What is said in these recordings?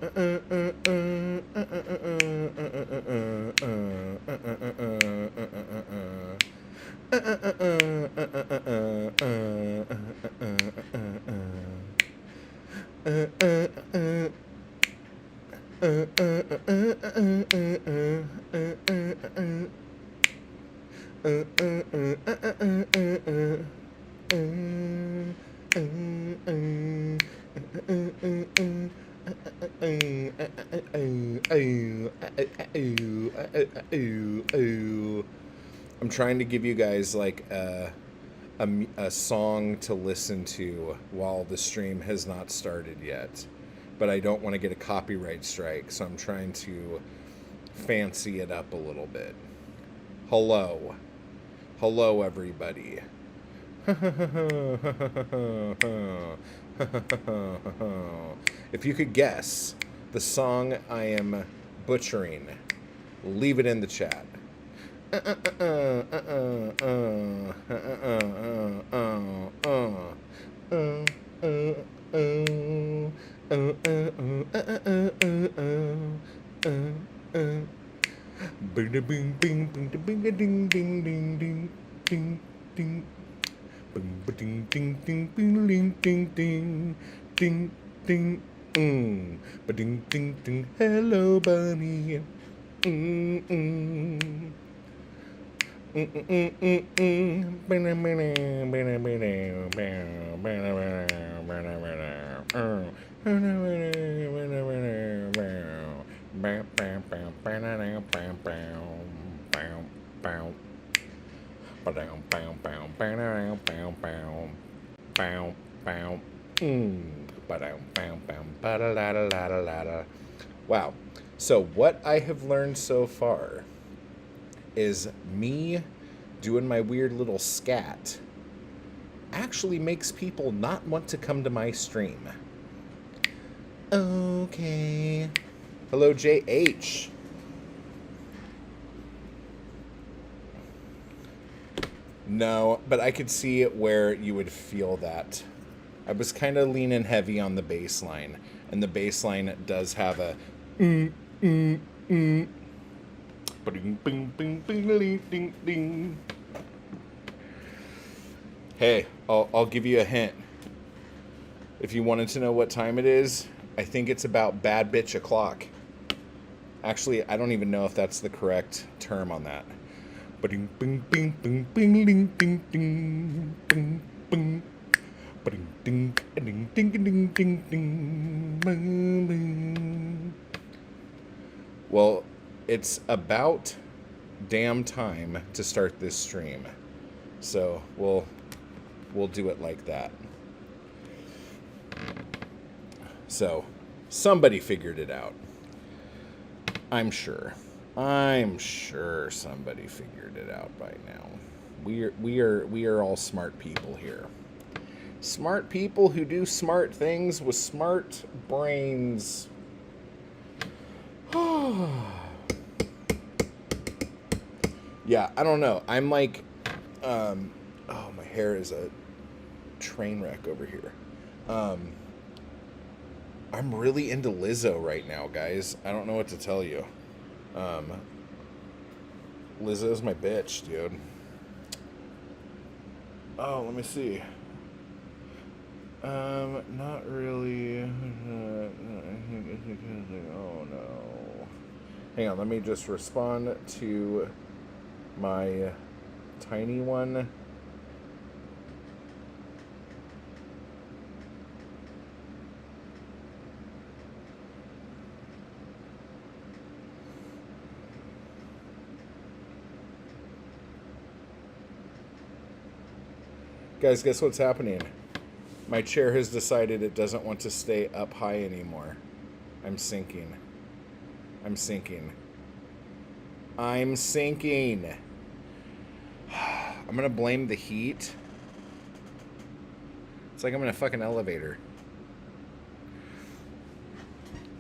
I'm trying to give you guys like a song to listen to while the stream has not started yet, but I don't want to get a copyright strike, so I'm trying to fancy it up a little bit. Hello. Hello, everybody. If you could guess the song I am butchering, leave it in the chat. Bing bing bing bing bing ding ding ding ding ding ding bing ding ding ding bing ding ding ding ding ding ba ding ding ding hello bunny Wow. So what I have learned so far is me doing my weird little scat actually makes people not want to come to my stream. Okay. Hello, JH. No, but I could see it where you would feel that. I was kind of leaning heavy on the bass line, and the bass line does have a Hey, I'll give you a hint. If you wanted to know what time it is, I think it's about bad bitch o'clock. Actually, I don't even know if that's the correct term on that. Well, it's about damn time to start this stream. So we'll do it like that. So somebody figured it out. I'm sure somebody figured it out by now. We are all smart people here. Smart people who do smart things with smart brains. Yeah, I don't know. I'm like, oh, my hair is a train wreck over here. I'm really into Lizzo right now, guys. I don't know what to tell you. Lizzo's my bitch, dude. Oh, let me see. Not really. Oh no. Hang on, let me just respond to my tiny one. Guys, guess what's happening? My chair has decided it doesn't want to stay up high anymore. I'm sinking. I'm sinking. I'm sinking. I'm gonna blame the heat. It's like I'm in a fucking elevator.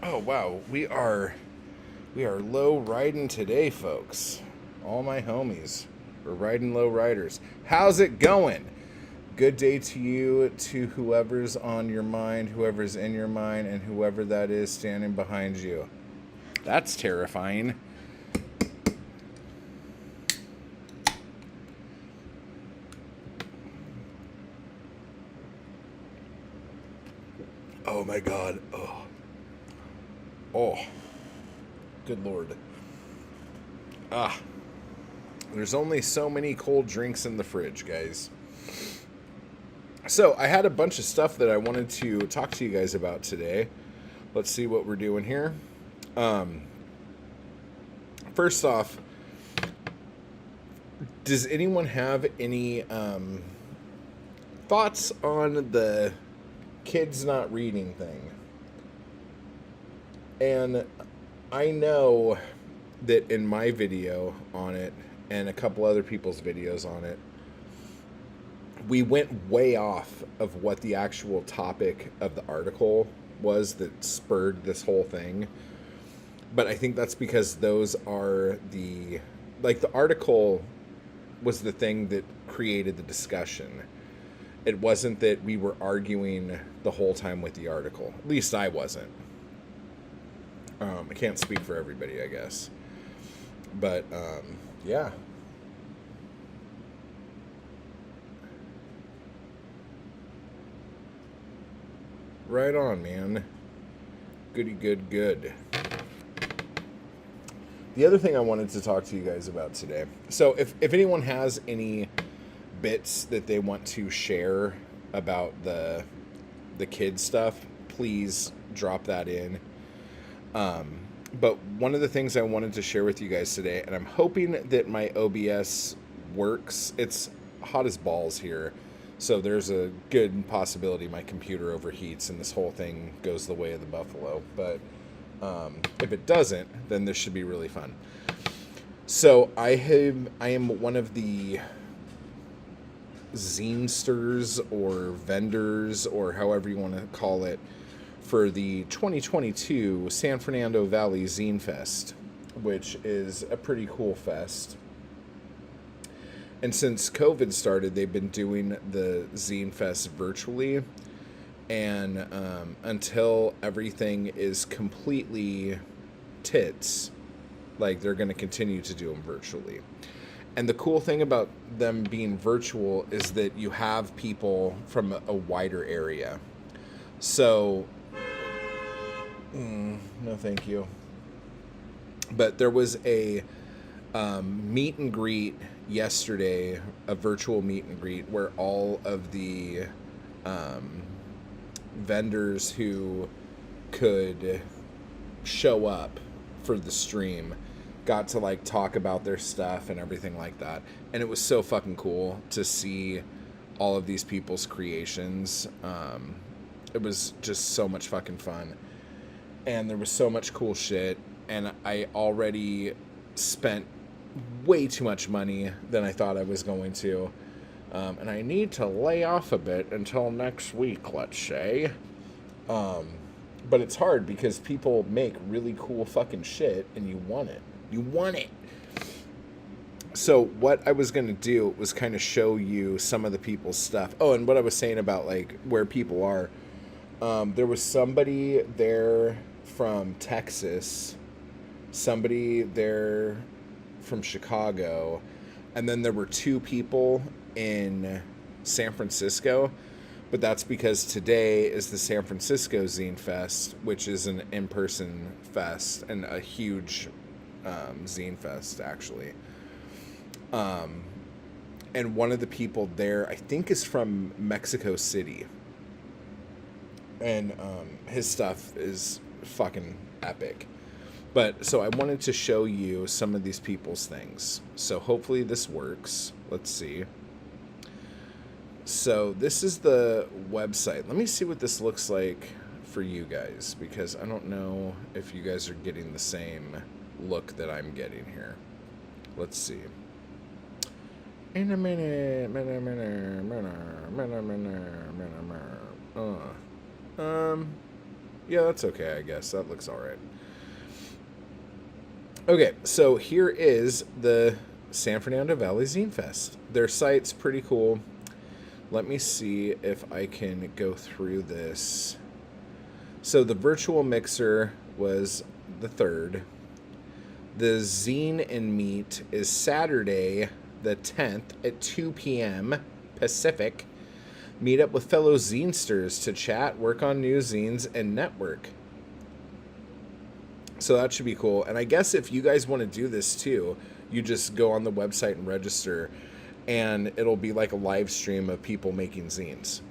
Oh wow, we are low riding today, folks. All my homies are riding low riders. How's it going? Good day to you, to whoever's on your mind, whoever's in your mind, and whoever that is standing behind you. That's terrifying. Oh my God. Oh. Oh. Good Lord. Ah. There's only so many cold drinks in the fridge, guys. So I had a bunch of stuff that I wanted to talk to you guys about today. Let's see what we're doing here. First off, does anyone have any thoughts on the kids not reading thing? And I know that in my video on it and a couple other people's videos on it, we went way off of what the actual topic of the article was that spurred this whole thing. But I think that's because those are the article was the thing that created the discussion. It wasn't that we were arguing the whole time with the article. At least I wasn't. I can't speak for everybody, I guess. But, yeah. Right on, man. Goody good. The other thing I wanted to talk to you guys about today. So if anyone has any bits that they want to share about the kid stuff, please drop that in. But one of the things I wanted to share with you guys today, and I'm hoping that my OBS works. It's hot as balls here, so there's a good possibility my computer overheats and this whole thing goes the way of the buffalo. But if it doesn't, then this should be really fun. So I am one of the zinesters or vendors or however you want to call it for the 2022 San Fernando Valley Zine Fest, which is a pretty cool fest. And since COVID started, they've been doing the Zine Fest virtually. And until everything is completely tits, like, they're going to continue to do them virtually. And the cool thing about them being virtual is that you have people from a wider area. So, no thank you. But there was a meet and greet yesterday, a virtual meet and greet, where all of the vendors who could show up for the stream got to like talk about their stuff and everything like that. And it was so fucking cool to see all of these people's creations. It was just so much fucking fun. And there was so much cool shit. And I already spent way too much money than I thought I was going to. And I need to lay off a bit until next week, let's say. But it's hard because people make really cool fucking shit and you want it. You want it. So what I was going to do was kind of show you some of the people's stuff. Oh, and what I was saying about like where people are. There was somebody there from Texas, somebody there from Chicago, and then there were two people in San Francisco. But that's because today is the San Francisco Zine Fest, which is an in-person fest and a huge Zine Fest, actually. And one of the people there, I think, is from Mexico City. And his stuff is fucking epic. But, so I wanted to show you some of these people's things. So hopefully this works. Let's see. So this is the website. Let me see what this looks like for you guys, because I don't know if you guys are getting the same look that I'm getting here. Let's see. In a minute. Yeah, that's okay, I guess. That looks all right. Okay, so here is the San Fernando Valley Zine Fest. Their site's pretty cool. Let me see if I can go through this. So the virtual mixer was the 3rd. The Zine and Meet is Saturday, the 10th at 2 p.m. Pacific. Meet up with fellow zinesters to chat, work on new zines, and network. So that should be cool. And I guess if you guys want to do this too, you just go on the website and register, and it'll be like a live stream of people making zines.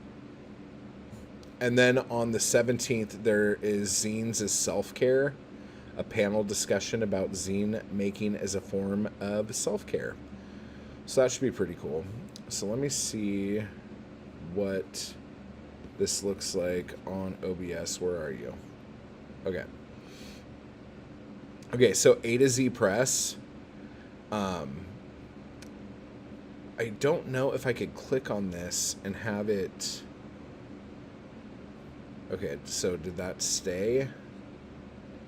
And then on the 17th, there is Zines as Self-Care, a panel discussion about zine making as a form of self-care. So that should be pretty cool. So let me see what this looks like on OBS. Where are you? Okay. Okay, so A to Z Press. I don't know if I could click on this and have it. Okay, so did that stay?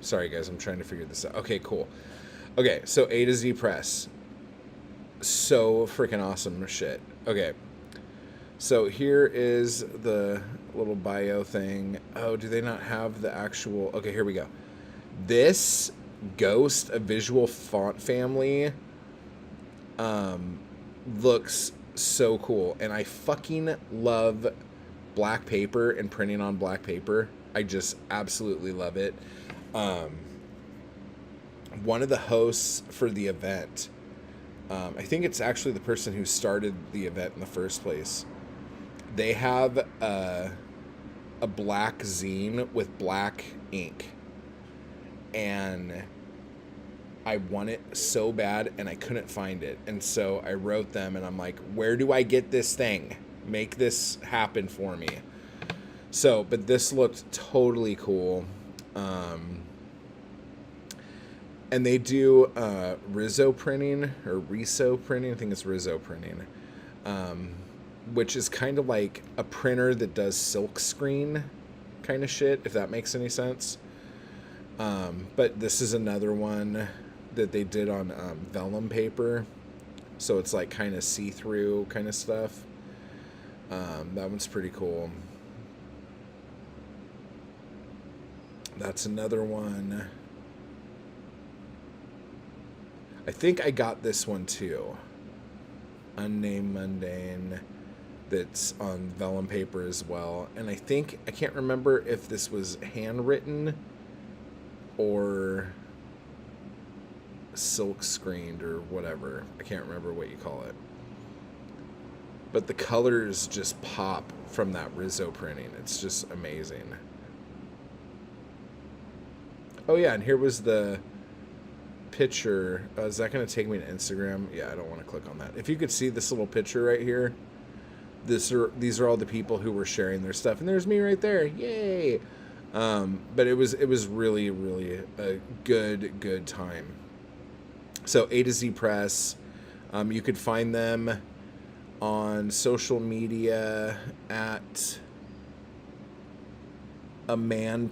Sorry, guys, I'm trying to figure this out. Okay, cool. Okay, so A to Z Press. So freaking awesome shit. Okay. So here is the little bio thing. Oh, do they not have the actual... Okay, here we go. This Ghost, a visual font family, looks so cool. And I fucking love black paper and printing on black paper. I just absolutely love it. One of the hosts for the event, I think it's actually the person who started the event in the first place. They have a black zine with black ink, and I want it so bad and I couldn't find it. And so I wrote them and I'm like, where do I get this thing? Make this happen for me. So, but this looked totally cool. And they do Rizzo printing, or Riso printing. I think it's Rizzo printing, which is kind of like a printer that does silk screen kind of shit, if that makes any sense. But this is another one that they did on vellum paper. So it's like kind of see-through kind of stuff. That one's pretty cool. That's another one. I think I got this one too. Unnamed Mundane. That's on vellum paper as well. And I think, I can't remember if this was handwritten or silk screened or whatever. I can't remember what you call it. But the colors just pop from that Rizzo printing. It's just amazing. Oh yeah, and here was the picture. Is that going to take me to Instagram? Yeah, I don't want to click on that. If you could see this little picture right here, these are all the people who were sharing their stuff, and there's me right there. Yay! But it was really a good time. So A to Z Press, you could find them on social media at a man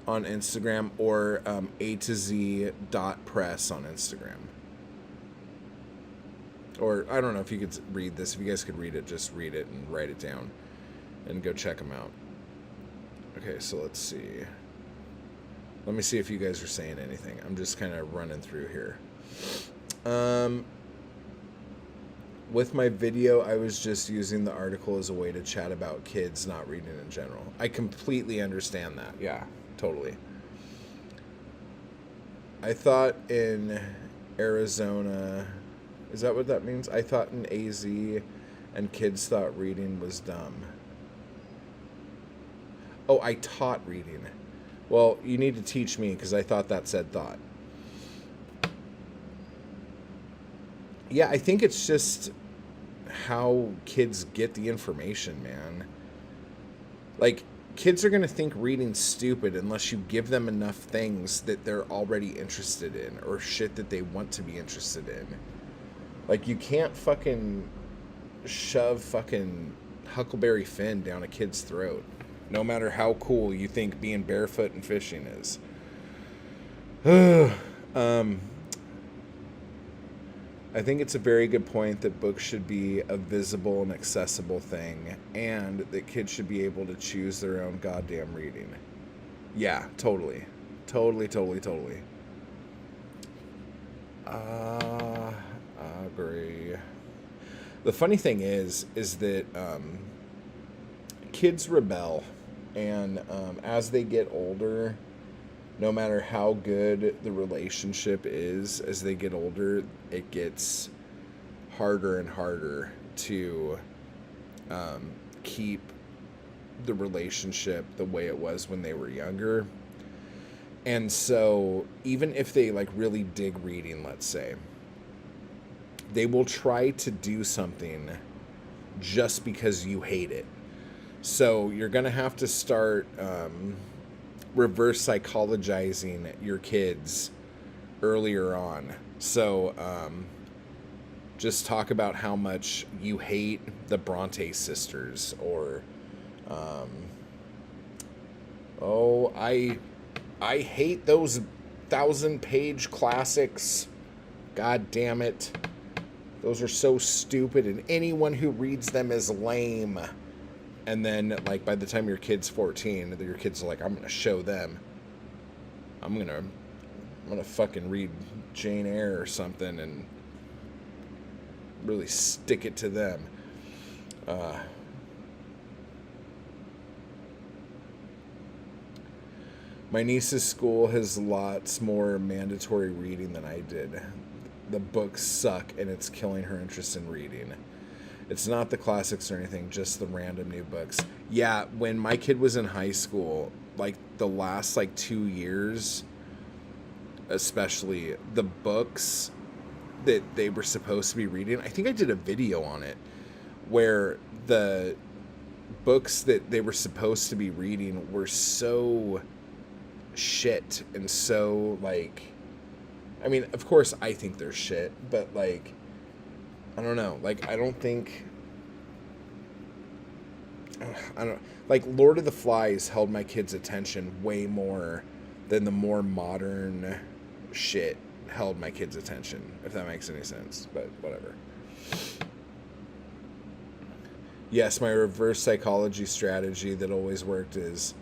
on Instagram, or A to Z .press on Instagram. Or I don't know if you could read this. If you guys could read it, just read it and write it down and go check them out. Okay, so let's see. Let me see if you guys are saying anything. I'm just kind of running through here. With my video, I was just using the article as a way to chat about kids not reading in general. I completely understand that. Yeah, totally. I thought in Arizona... Is that what that means? I thought in AZ and kids thought reading was dumb. Oh, I taught reading. Well, you need to teach me, because I thought that said thought. Yeah, I think it's just how kids get the information, man. Like, kids are going to think reading's stupid unless you give them enough things that they're already interested in, or shit that they want to be interested in. Like, you can't fucking shove fucking Huckleberry Finn down a kid's throat, no matter how cool you think being barefoot and fishing is. I think it's a very good point that books should be a visible and accessible thing, and that kids should be able to choose their own goddamn reading. Yeah, totally. Totally, totally, totally. I agree. The funny thing is that kids rebel, and as they get older, no matter how good the relationship is, as they get older, it gets harder and harder to keep the relationship the way it was when they were younger. And so even if they like really dig reading, let's say, they will try to do something just because you hate it. So you're going to have to start reverse psychologizing your kids earlier on. So just talk about how much you hate the Bronte sisters, or I hate those 1,000-page classics. God damn it. Those are so stupid, and anyone who reads them is lame. And then, like, by the time your kid's 14, your kids are like, I'm going to show them. I'm going to fucking read Jane Eyre or something and really stick it to them. My niece's school has lots more mandatory reading than I did. The books suck, and it's killing her interest in reading. It's not the classics or anything, just the random new books. Yeah, when my kid was in high school, like the last 2 years, especially, the books that they were supposed to be reading, I think I did a video on it, where the books that they were supposed to be reading were so shit and so, I mean, of course I think they're shit, but I don't know. I don't think... Lord of the Flies held my kids' attention way more than the more modern shit held my kids' attention, if that makes any sense. But whatever. Yes, my reverse psychology strategy that always worked is,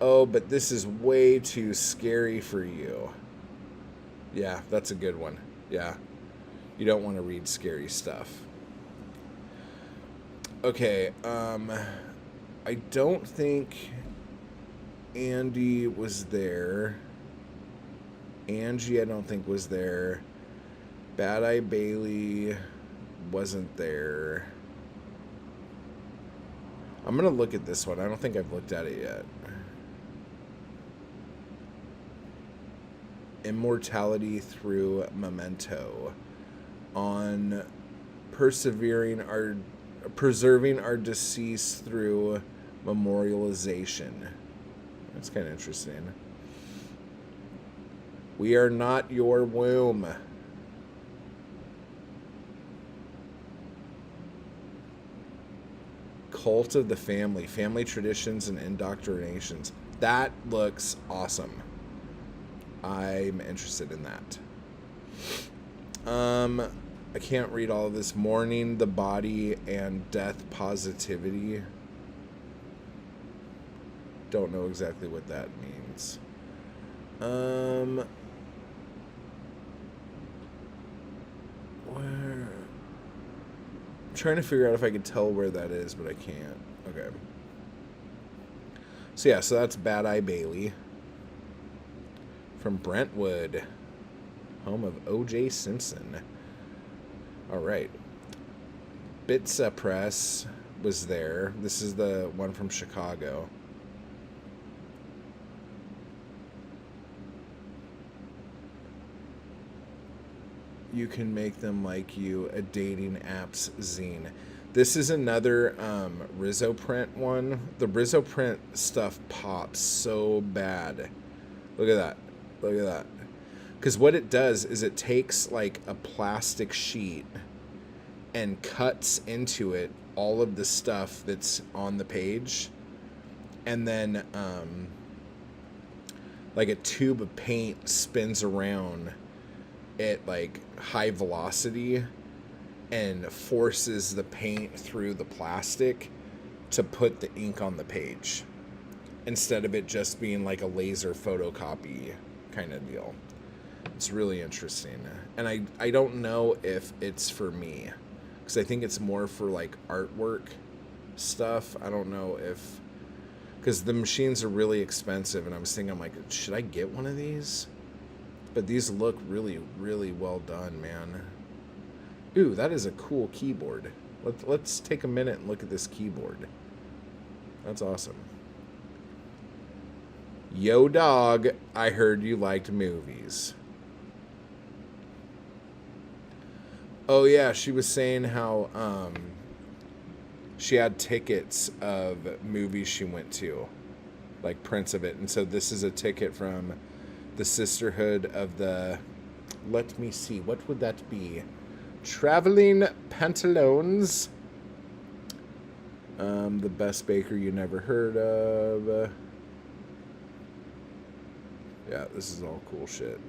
oh, but this is way too scary for you. Yeah, that's a good one. Yeah. You don't want to read scary stuff. Okay, I don't think Andy was there. Angie, I don't think, was there. Bad Eye Bailey wasn't there. I'm going to look at this one. I don't think I've looked at it yet. Immortality Through Memento. On preserving our deceased through memorialization. That's kind of interesting. We are not your womb. Cult of the Family, Family Traditions and Indoctrinations. That looks awesome. I'm interested in that. I can't read all of this. Mourning the Body and Death Positivity. Don't know exactly what that means. Where? I'm trying to figure out if I can tell where that is, but I can't. Okay. So yeah, so that's Bad Eye Bailey. From Brentwood, home of O.J. Simpson. All right. Bitsa Press was there. This is the one from Chicago. You Can Make Them Like You, a dating apps zine. This is another Rizzo print one. The Rizzo print stuff pops so bad. Look at that. Look at that. Because what it does is it takes a plastic sheet and cuts into it all of the stuff that's on the page. And then a tube of paint spins around at like high velocity and forces the paint through the plastic to put the ink on the page instead of it just being like a laser photocopy kind of deal. It's really interesting. And I don't know if it's for me, because I think it's more for like artwork stuff. I don't know if, because the machines are really expensive, and I was thinking, I'm like, should I get one of these? But these look really, really well done, man. Ooh, that is a cool keyboard. Let's take a minute and look at this keyboard. That's awesome. Yo, dog, I heard you liked movies. Oh, yeah, she was saying how she had tickets of movies she went to, like prints of it. And so this is a ticket from the Sisterhood of the, let me see, what would that be? Traveling Pantaloons. The best baker you never heard of. Yeah, this is all cool shit.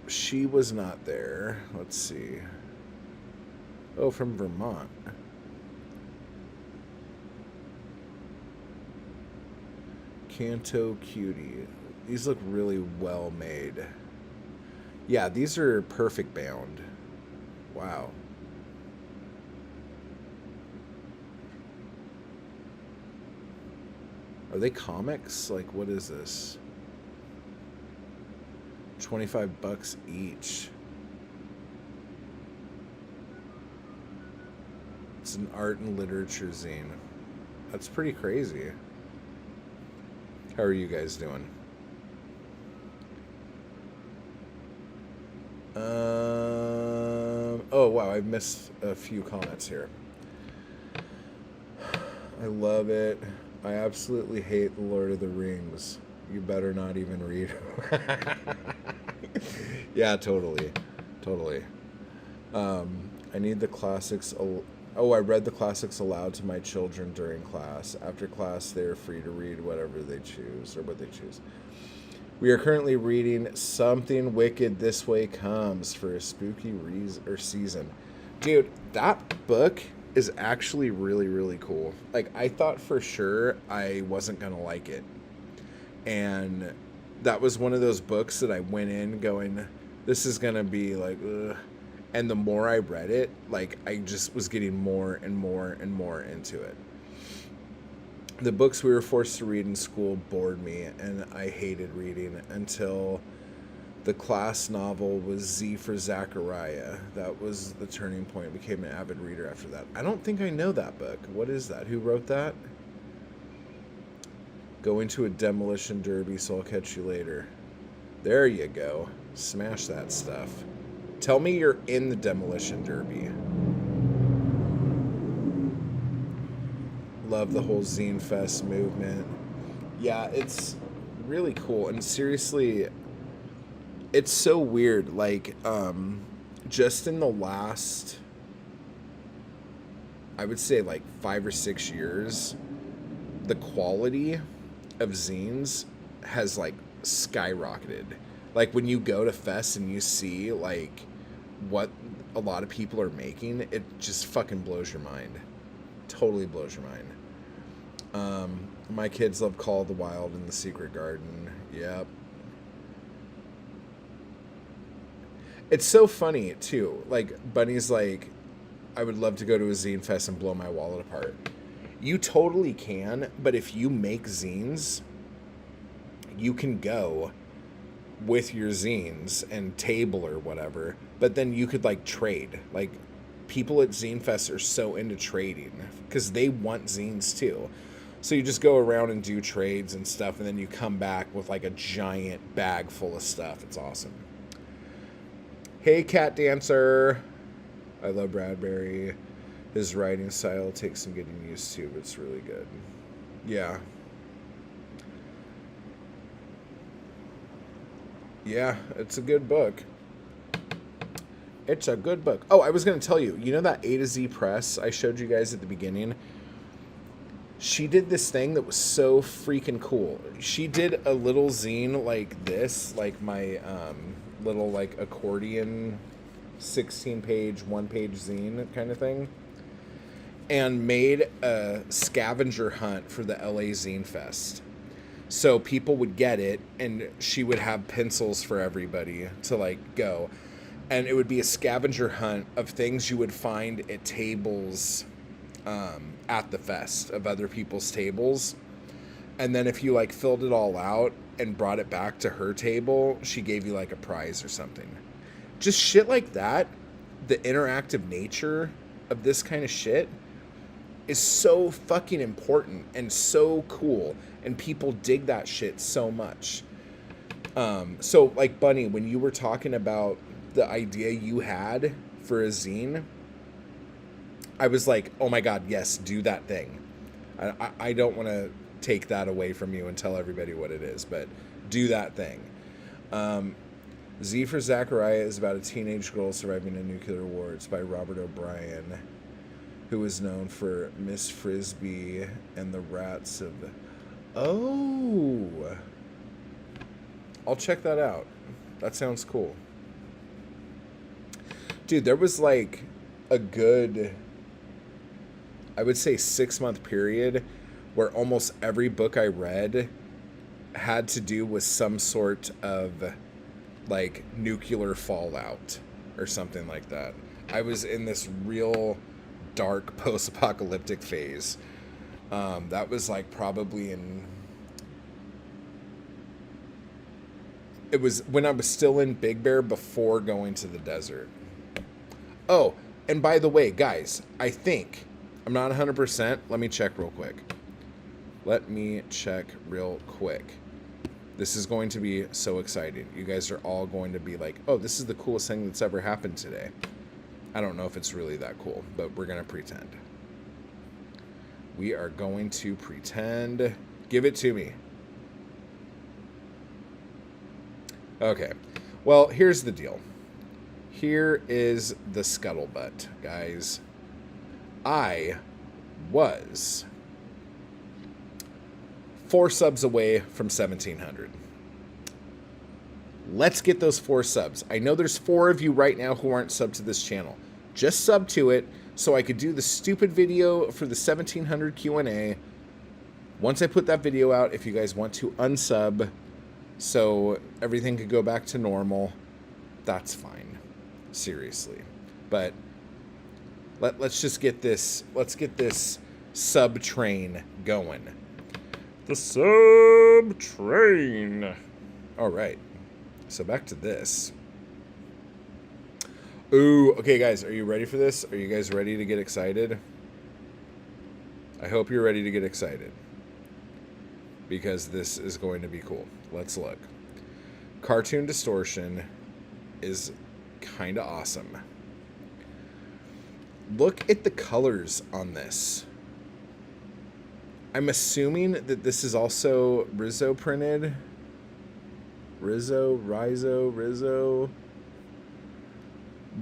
She was not there. Let's see. Oh, from Vermont. Canto Cutie. These look really well made. Yeah, these are perfect bound. Wow. Are they comics? Like, what is this? 25 bucks each. It's an art and literature zine. That's pretty crazy. How are you guys doing? Oh, wow, I've missed a few comments here. I love it. I absolutely hate The Lord of the Rings. You better not even read. Yeah, totally. Totally. I need the classics. Oh, I read the classics aloud to my children during class. After class, they are free to read whatever they choose, or what they choose. We are currently reading Something Wicked This Way Comes for a spooky season. Dude, that book is actually really, really cool. Like, I thought for sure I wasn't going to like it. And that was one of those books that I went in going, this is going to be like, ugh. And the more I read it, like, I just was getting more and more and more into it. The books we were forced to read in school bored me, and I hated reading until the class novel was Z for Zachariah. That was the turning point. I became an avid reader after that. I don't think I know that book. What is that? Who wrote that? Going to a demolition derby, so I'll catch you later. There you go. Smash that stuff. Tell me you're in the demolition derby. Love the whole Zine Fest movement. Yeah, it's really cool. And seriously, it's so weird. Like, just in the last, I would say like 5 or 6 years, the quality of zines has like skyrocketed. Like, when you go to Fest and you see like what a lot of people are making, it just fucking blows your mind. Totally blows your mind. My kids love Call of the Wild and The Secret Garden. Yep. It's so funny too. Like, Bunny's like, I would love to go to a zine fest and blow my wallet apart. You totally can, but if you make zines, you can go with your zines and table or whatever, but then you could like trade. Like, people at Zine Fest are so into trading because they want zines too. So you just go around and do trades and stuff, and then you come back with like a giant bag full of stuff. It's awesome. Hey, Cat Dancer. I love Bradbury. His writing style takes some getting used to, but it's really good. Yeah. Yeah, it's a good book. It's a good book. Oh, I was going to tell you, you know that A to Z press I showed you guys at the beginning? she did this thing that was so freaking cool. She did a little zine like this, like my little like accordion 16-page, one-page zine kind of thing, and made a scavenger hunt for the LA Zine Fest. So people would get it, and she would have pencils for everybody to like go. And it would be a scavenger hunt of things you would find at tables at the fest, of other people's tables. And then if you like filled it all out and brought it back to her table, she gave you like a prize or something. Just shit like that. The interactive nature of this kind of shit is so fucking important and so cool, and people dig that shit so much. So like, Bunny, when you were talking about the idea you had for a zine, I was like, oh my God, yes, do that thing. I don't want to take that away from you and tell everybody what it is, but do that thing. Z for Zachariah is about a teenage girl surviving a nuclear war. It's by Robert O'Brien, who is known for Miss Frisbee and the Rats of... Oh! I'll check that out. That sounds cool. Dude, there was like a good, I would say 6-month period where almost every book I read had to do with some sort of like nuclear fallout or something like that. I was in this real dark post-apocalyptic phase. That was like probably it was when I was still in Big Bear before going to the desert. Oh, and by the way, guys, I think, I'm not 100%. Let me check real quick. This is going to be so exciting. You guys are all going to be like, oh, this is the coolest thing that's ever happened today. I don't know if it's really that cool, but we're going to pretend. We are going to pretend. Give it to me. Okay. Well, here's the deal. Here is the scuttlebutt, guys. I was 4 subs away from 1,700. Let's get those 4 subs. I know there's 4 of you right now who aren't subbed to this channel. Just sub to it so I could do the stupid video for the 1,700 Q&A. Once I put that video out, if you guys want to unsub so everything could go back to normal, that's fine. Seriously. But let's just get this, sub train going. The sub train. All right. So back to this. Ooh, okay, guys, are you ready for this? Are you guys ready to get excited? I hope you're ready to get excited, because this is going to be cool. Let's look. Cartoon distortion is kind of awesome. Look at the colors on this. I'm assuming that this is also Rizzo printed. Rizzo.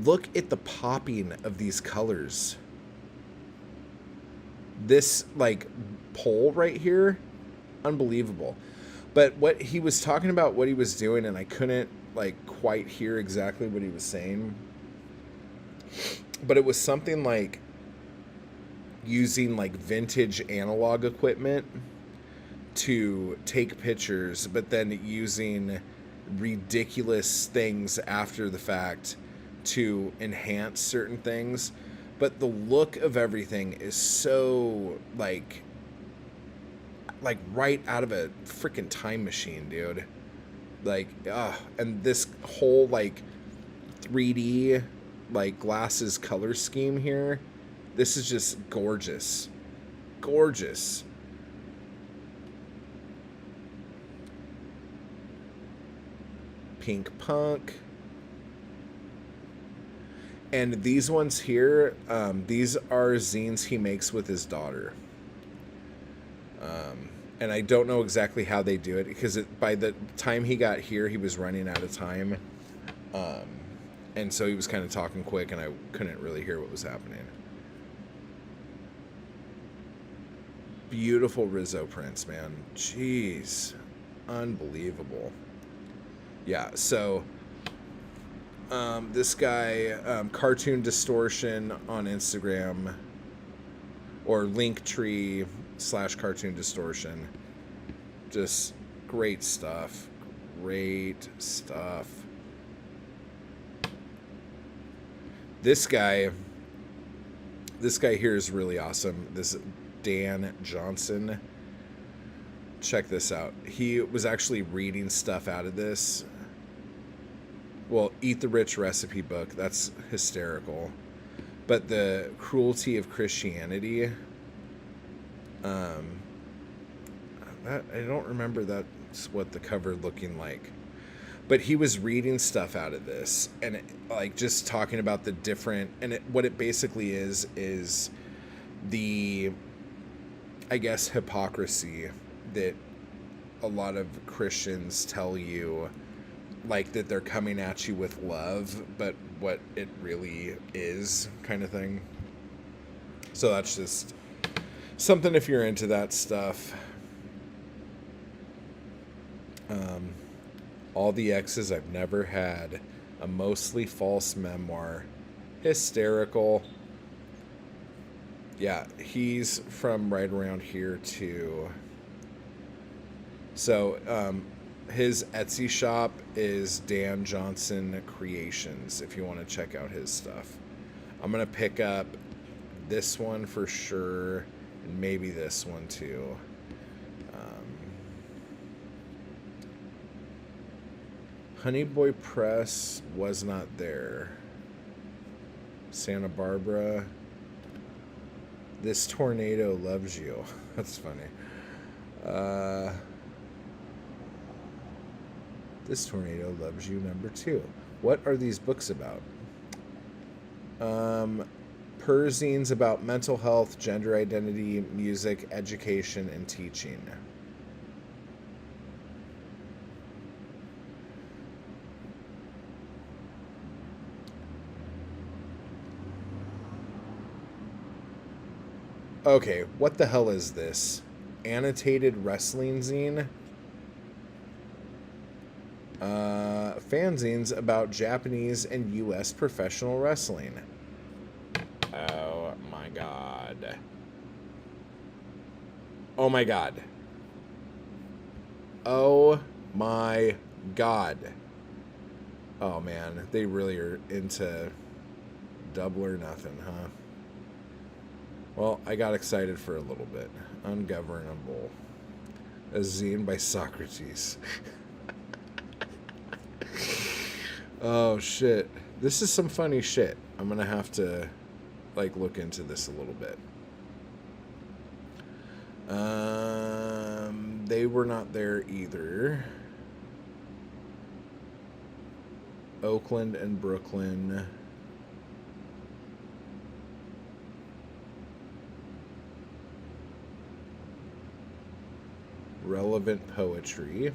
Look at the popping of these colors. This, like, pole right here, unbelievable. But what he was talking about, what he was doing, and I couldn't, like, quite hear exactly what he was saying. But it was something like using, like, vintage analog equipment to take pictures, but then using ridiculous things after the fact to enhance certain things. But the look of everything is so like right out of a freaking time machine, dude. Like, and this whole like 3D like glasses color scheme here, this is just gorgeous. Gorgeous. Pink punk. And these ones here, these are zines he makes with his daughter. And I don't know exactly how they do it, because by the time he got here, he was running out of time. And so he was kind of talking quick, and I couldn't really hear what was happening. Beautiful Rizzo prints, man. Jeez. Unbelievable. Yeah, so this guy, Cartoon Distortion on Instagram, or Linktree/Cartoon Distortion. Just great stuff. Great stuff. This guy here is really awesome. This Dan Johnson. Check this out. He was actually reading stuff out of this. Well, Eat the Rich recipe book. That's hysterical. But the cruelty of Christianity. I don't remember that's what the cover looking like. But he was reading stuff out of this, and just talking about the different, and what it basically is the, I guess, hypocrisy that a lot of Christians tell you, that they're coming at you with love, but what it really is, kind of thing. So that's just something if you're into that stuff. All the Exes I've Never Had, a mostly false memoir. Hysterical. Yeah, he's from right around here too. So his Etsy shop is Dan Johnson Creations, if you want to check out his stuff. I'm going to pick up this one for sure, and maybe this one too. Honey Boy Press was not there. Santa Barbara. This Tornado Loves You. That's funny. This Tornado Loves You, #2. What are these books about? Perzines about mental health, gender identity, music, education, and teaching. Okay, what the hell is this? Annotated wrestling zine? Fanzines about Japanese and U.S. professional wrestling. Oh my god. Oh my god. Oh my god. Oh man, they really are into Double or Nothing, huh? Well, I got excited for a little bit. Ungovernable. A zine by Socrates. Oh, shit. This is some funny shit. I'm going to have to, look into this a little bit. They were not there either. Oakland and Brooklyn. Relevant poetry.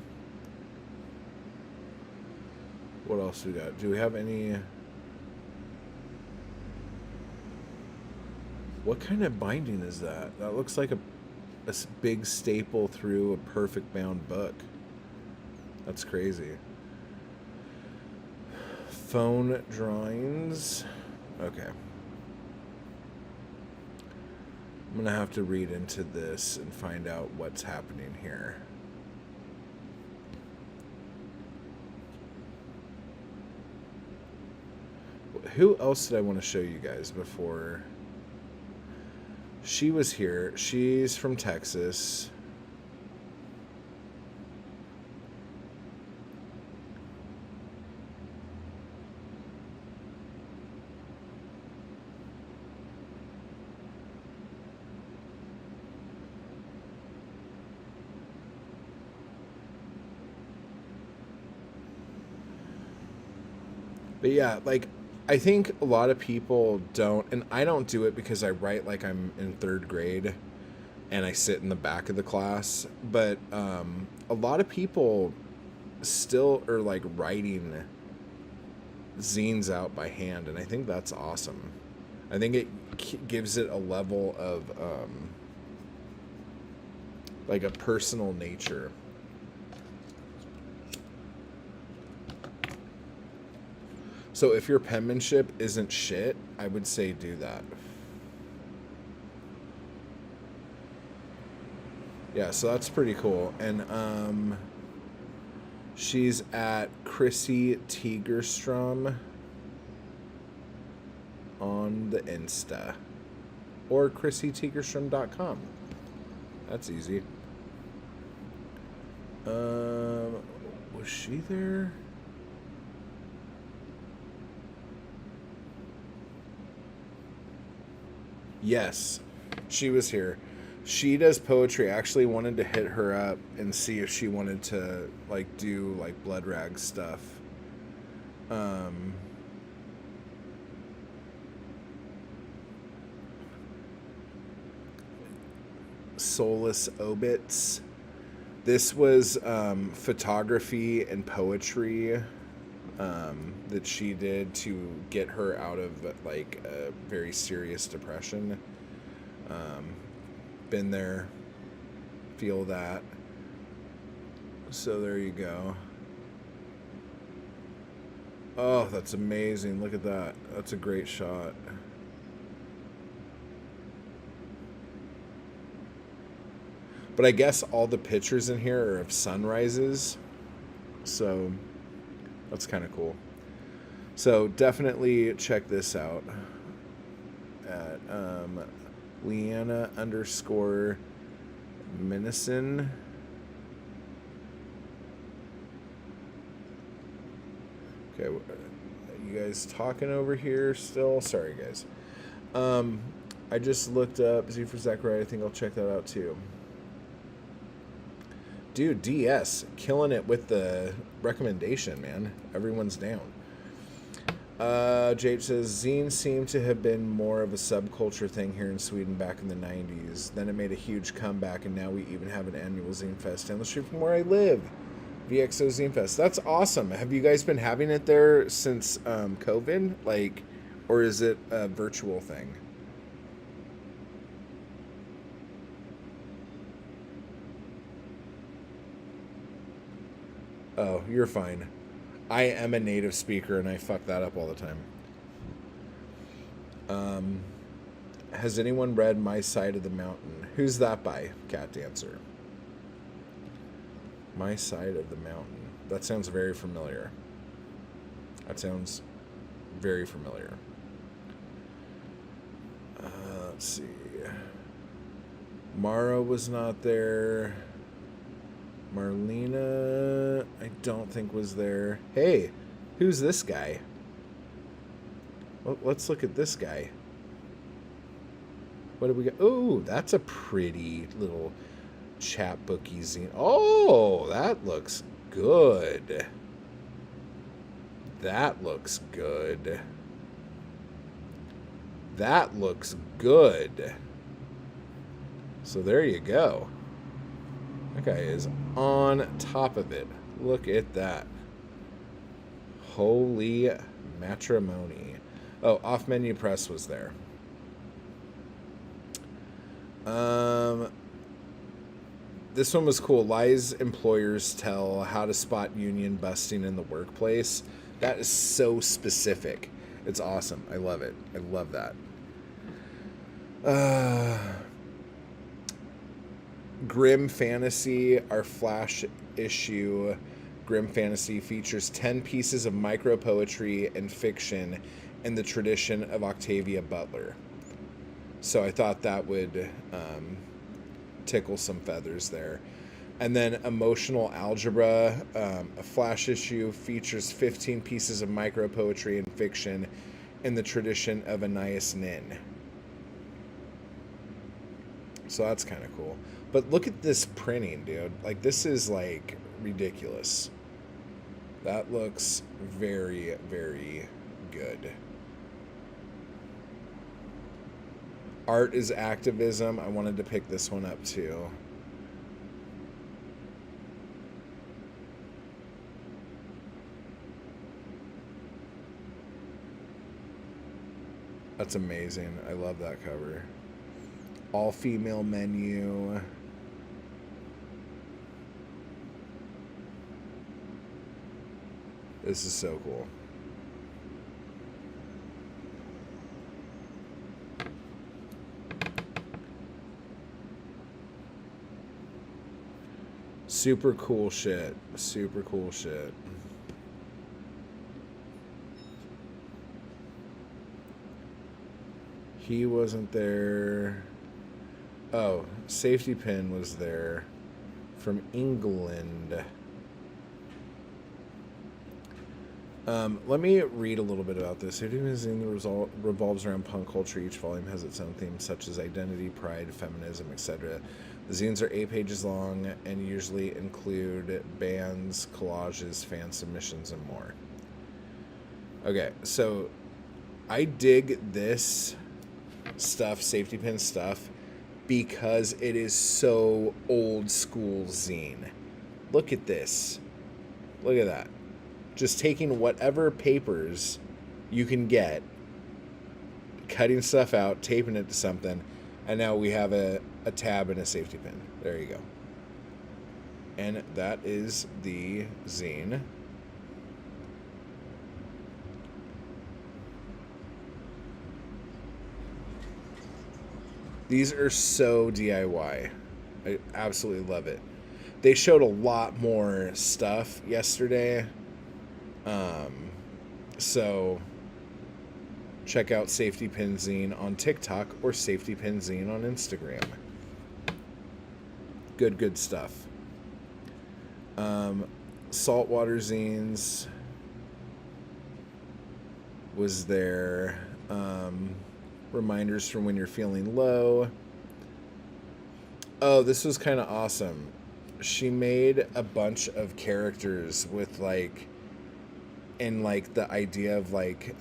What else do we got? Do we have any... What kind of binding is that? That looks like a big staple through a perfect bound book. That's crazy. Phone drawings. Okay. I'm going to have to read into this and find out what's happening here. Who else did I want to show you guys before? She was here. She's from Texas. But yeah, I think a lot of people don't, and I don't do it because I write like I'm in 3rd grade and I sit in the back of the class, but a lot of people still are writing zines out by hand, and I think that's awesome. I think it gives it a level of like a personal nature. So if your penmanship isn't shit, I would say do that. Yeah, so that's pretty cool. And she's at Chrissy Tigerstrom on the Insta. Or ChrissyTigerstrom.com. That's easy. Was she there? Yes, she was here. She does poetry. I actually wanted to hit her up and see if she wanted to like do like blood rag stuff. Soulless Obits. This was photography and poetry that she did to get her out of like a very serious depression. Been there, feel that. So there you go. Oh, that's amazing. Look at that. That's a great shot. But I guess all the pictures in here are of sunrises. So that's kind of cool. So definitely check this out at Leanna_Minison. Okay, you guys talking over here still? Sorry, guys. I just looked up Z for Zachariah. I think I'll check that out too. Dude, DS, killing it with the recommendation, man. Everyone's down. Jade says, zines seem to have been more of a subculture thing here in Sweden back in the 90s. Then it made a huge comeback, and now we even have an annual Zine Fest down the street from where I live. VXO Zine Fest. That's awesome. Have you guys been having it there since COVID? Like, or is it a virtual thing? Oh, you're fine. I am a native speaker and I fuck that up all the time. Has anyone read My Side of the Mountain? Who's that by? Cat Dancer. My Side of the Mountain. That sounds very familiar. Let's see. Mara was not there. Marlena, I don't think was there. Hey, who's this guy? Well, let's look at this guy. What do we got? Oh, that's a pretty little chapbooky zine. Oh, that looks good. That looks good. That looks good. So there you go. That guy is on top of it. Look at that. Holy matrimony. Oh, Off Menu Press was there. This one was cool. Lies employers tell, how to spot union busting in the workplace. That is so specific. It's awesome. I love it. I love that. Grim Fantasy, our flash issue, Grim Fantasy features 10 pieces of micro poetry and fiction in the tradition of Octavia Butler. So I thought that would tickle some feathers there. And then Emotional Algebra, a flash issue, features 15 pieces of micro poetry and fiction in the tradition of Anais Nin. So that's kind of cool. But look at this printing, dude. Like, this is, like, ridiculous. That looks very, very good. Art is activism. I wanted to pick this one up, too. That's amazing. I love that cover. All female menu. This is so cool. Super cool shit. Super cool shit. He wasn't there. Oh, Safety Pin was there from England. Let me read a little bit about this. Safety Pin Zine revolves around punk culture. Each volume has its own theme, such as identity, pride, feminism, etc. The zines are 8 pages long and usually include bands, collages, fan submissions, and more. Okay, so I dig this stuff, Safety Pin stuff, because it is so old school zine. Look at this. Look at that. Just taking whatever papers you can get, cutting stuff out, taping it to something, and now we have a tab and a safety pin. There you go. And that is the zine. These are so DIY. I absolutely love it. They showed a lot more stuff yesterday. So check out Safety Pin Zine on TikTok or Safety Pin Zine on Instagram. Good stuff. Saltwater Zines was there. Reminders from when you're feeling low. Oh, this was kind of awesome. She made a bunch of characters with like, and like the idea of like,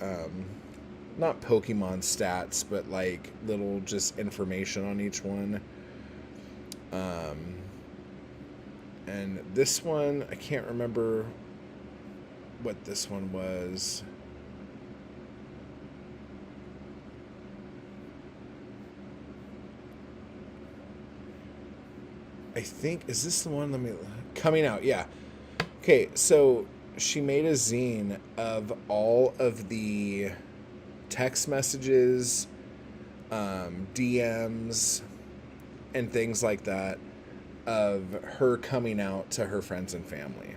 not Pokemon stats, but like little just information on each one. And this one, I can't remember what this one was. I think, is this the one? Coming out, yeah. Okay, so she made a zine of all of the text messages, DMs, and things like that of her coming out to her friends and family.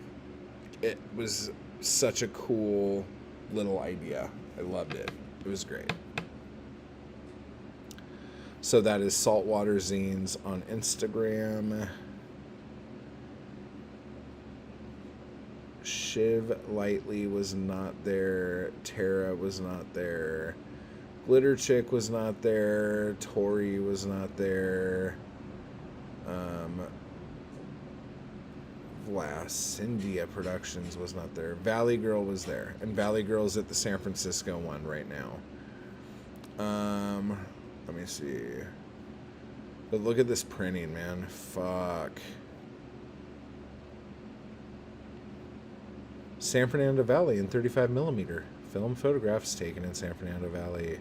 It was such a cool little idea. I loved it. It was great. So that is Saltwater Zines on Instagram. Shiv Lightly was not there. Tara was not there. Glitter Chick was not there. Tori was not there. India Productions was not there. Valley Girl was there. And Valley Girl's at the San Francisco one right now. Let me see. But look at this printing, man. Fuck. San Fernando Valley in 35 millimeter. Film photographs taken in San Fernando Valley.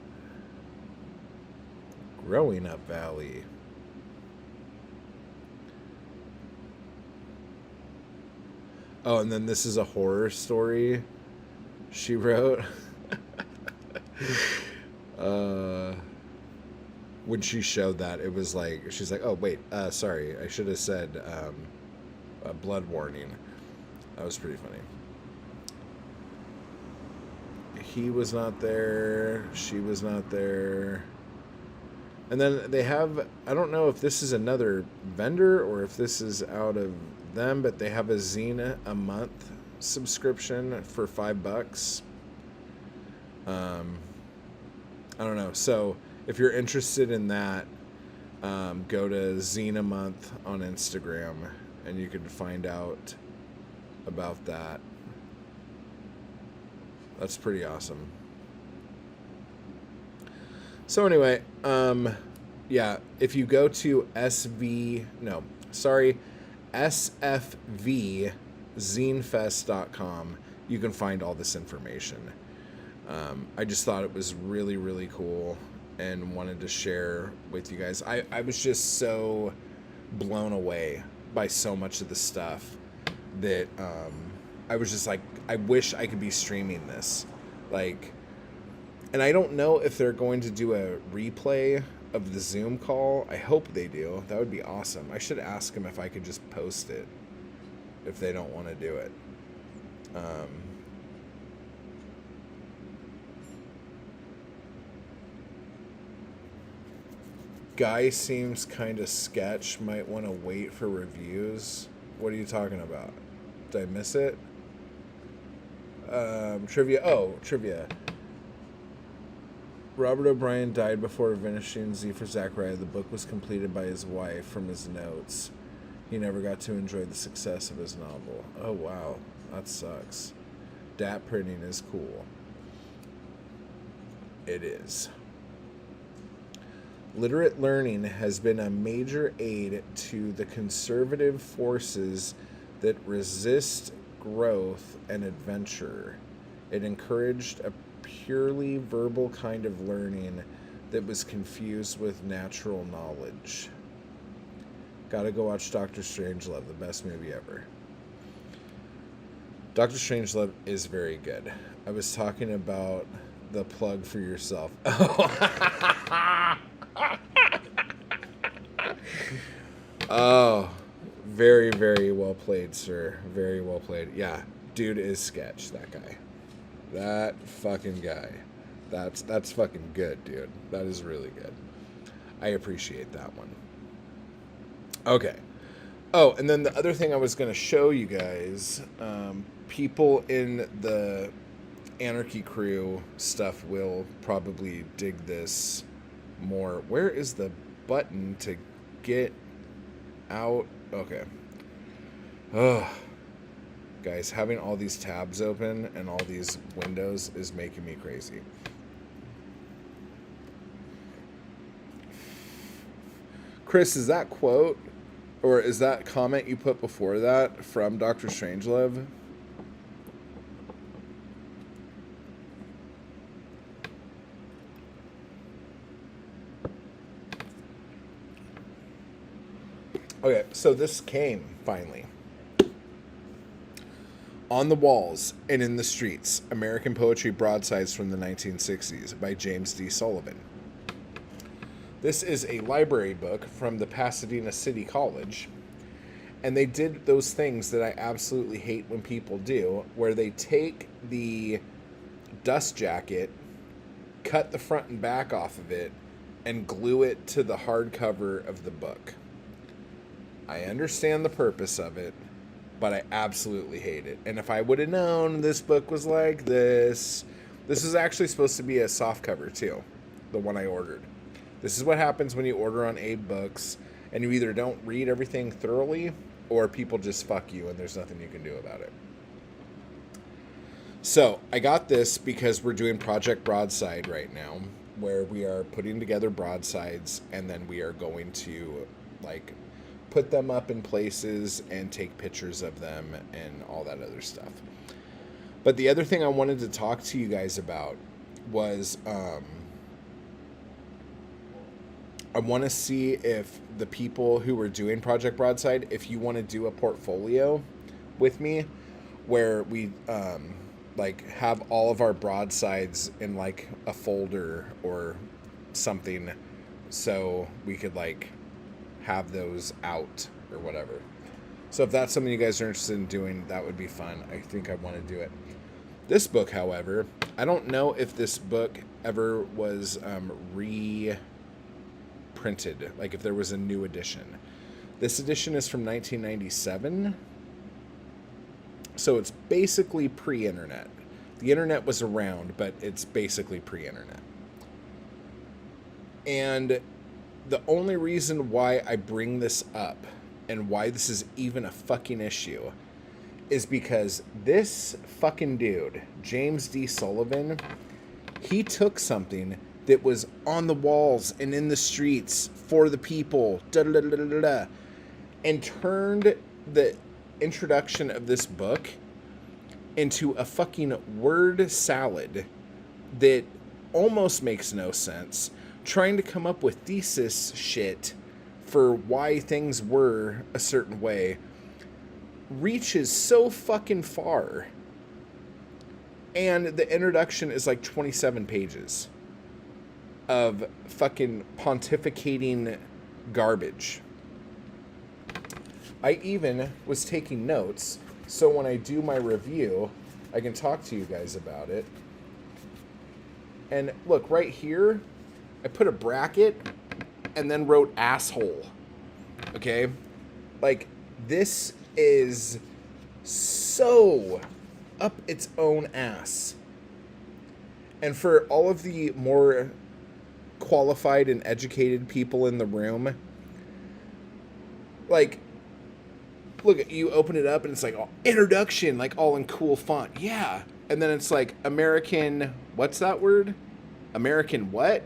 Growing Up Valley. Oh, and then this is a horror story she wrote. When she showed that, it was like, she's like, oh, wait, sorry, I should have said a blood warning. That was pretty funny. He was not there. She was not there. And then they have, I don't know if this is another vendor or if this is out of them, but they have a zine a month subscription for $5. I don't know. So if you're interested in that, go to Zine a Month on Instagram and you can find out about that. That's pretty awesome. So anyway, yeah, if you go to SFVZinefest.com, you can find all this information. I just thought it was really, really cool and wanted to share with you guys. I was just so blown away by so much of the stuff that I was just like, I wish I could be streaming this. Like, and I don't know if they're going to do a replay of the Zoom call. I hope they do. That would be awesome. I should ask them if I could just post it if they don't want to do it. Guy seems kind of sketch. Might want to wait for reviews. What are you talking about? Did I miss it? Trivia. Oh, trivia. Robert O'Brien died before finishing Z for Zachariah. The book was completed by his wife from his notes. He never got to enjoy the success of his novel. Oh, wow. That sucks. DAT printing is cool. It is. Literate learning has been a major aid to the conservative forces that resist growth and adventure. It encouraged a purely verbal kind of learning that was confused with natural knowledge. Gotta go watch Doctor Strangelove, the best movie ever. Doctor Strangelove is very good. I was talking about the plug for yourself. Oh, very, very well played, sir. Very well played. Yeah, dude is sketch, that guy. That fucking guy. That's fucking good, dude. That is really good. I appreciate that one. Okay. Oh, and then the other thing I was going to show you guys, people in the Anarchy Crew stuff will probably dig this more. Where is the button to get out? Okay. Ugh. Guys, having all these tabs open and all these windows is making me crazy. Chris, is that quote or is that comment you put before that from Dr. Strangelove? Okay, so this came finally. On the Walls and in the Streets, American Poetry Broadsides from the 1960s by James D. Sullivan. This is a library book from the Pasadena City College, and they did those things that I absolutely hate when people do, where they take the dust jacket, cut the front and back off of it, and glue it to the hardcover of the book. I understand the purpose of it, but I absolutely hate it. And if I would have known this book was like this is actually supposed to be a soft cover too, the one I ordered. This is what happens when you order on Abe Books and you either don't read everything thoroughly or people just fuck you and there's nothing you can do about it. So I got this because we're doing Project Broadside right now, where we are putting together broadsides and then we are going to like put them up in places and take pictures of them and all that other stuff. But the other thing I wanted to talk to you guys about was I want to see if the people who are doing Project Broadside, if you want to do a portfolio with me where we like have all of our broadsides in like a folder or something so we could like have those out or whatever. So if that's something you guys are interested in doing, that would be fun. I think I want to do it. This book, however, I don't know if this book ever was reprinted, like if there was a new edition. This edition is from 1997, so it's basically pre-internet. The internet was around, but it's basically pre-internet. And the only reason why I bring this up and why this is even a fucking issue is because this fucking dude, James D. Sullivan, he took something that was on the walls and in the streets for the people, and turned the introduction of this book into a fucking word salad that almost makes no sense, trying to come up with thesis shit for why things were a certain way, reaches so fucking far And the introduction is like 27 pages of fucking pontificating garbage. I even was taking notes, so when I do my review, I can talk to you guys about it. And look, right here, I put a bracket and then wrote asshole. Okay? Like, this is so up its own ass. And for all of the more qualified and educated people in the room, like, look, you open it up and it's like, oh, introduction, like all in cool font. Yeah. And then it's like American, what's that word? American what?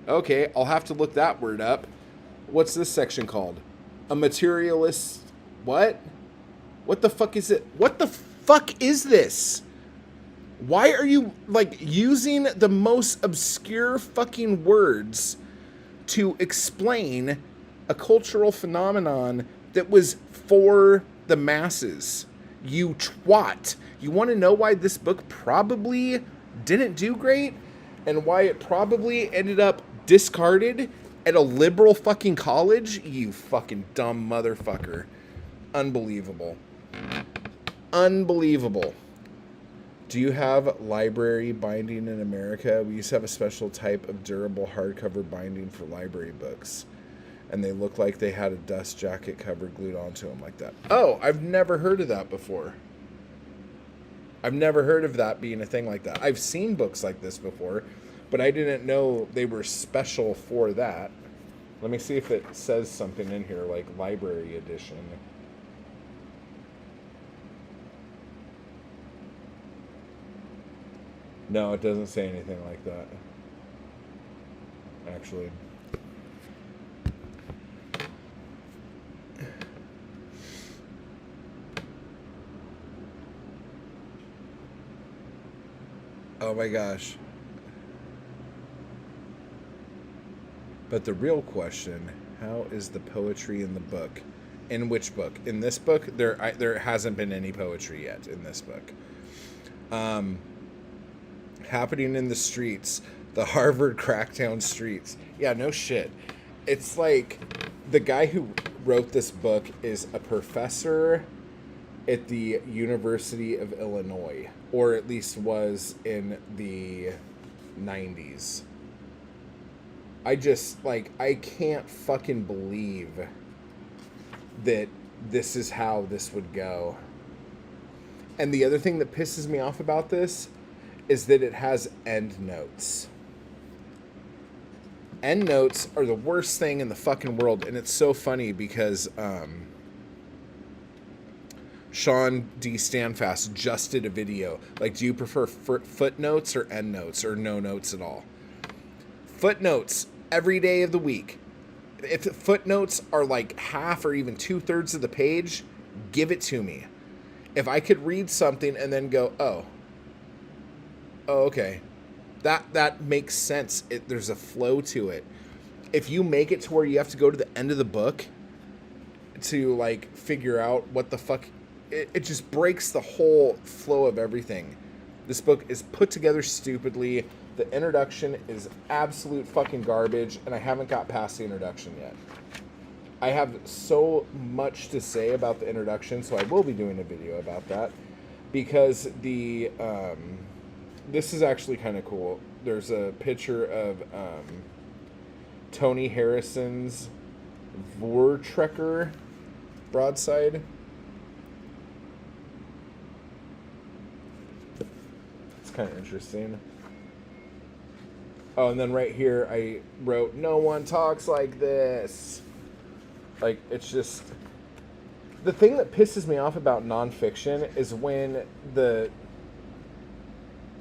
Okay, I'll have to look that word up. What's this section called? A materialist what? What the fuck is it? What the fuck is this? Why are you, like, using the most obscure fucking words to explain a cultural phenomenon that was for the masses? You twat. You want to know why this book probably didn't do great? And why it probably ended up discarded at a liberal fucking college? You fucking dumb motherfucker. Unbelievable. Unbelievable. Do you have library binding in America? We used to have a special type of durable hardcover binding for library books. And they look like they had a dust jacket cover glued onto them like that. Oh, I've never heard of that before. I've never heard of that being a thing like that. I've seen books like this before, but I didn't know they were special for that. Let me see if it says something in here, like library edition. No, it doesn't say anything like that. Actually. Oh my gosh. But the real question, how is the poetry in the book? In which book? In this book, there hasn't been any poetry yet in this book. Happening in the streets, the Harvard crackdown streets. Yeah, no shit. It's like the guy who wrote this book is a professor at the University of Illinois, or at least was in the 90s. I just, like, I can't fucking believe that this is how this would go. And the other thing that pisses me off about this is that it has endnotes. Endnotes are the worst thing in the fucking world, and it's so funny because Sean D. Stanfast just did a video. Like, do you prefer footnotes or endnotes or no notes at all? Footnotes every day of the week. If the footnotes are like half or even 2/3 of the page, give it to me. If I could read something and then go, oh, okay, that makes sense. There's a flow to it. If you make it to where you have to go to the end of the book to, like, figure out what the fuck, it just breaks the whole flow of everything. This book is put together stupidly. The introduction is absolute fucking garbage, and I haven't got past the introduction yet. I have so much to say about the introduction, so I will be doing a video about that, because the this is actually kind of cool. There's a picture of Tony Harrison's Vortrekker broadside. It's kind of interesting. Oh, and then right here I wrote, "No one talks like this." Like, it's just... The thing that pisses me off about nonfiction is when the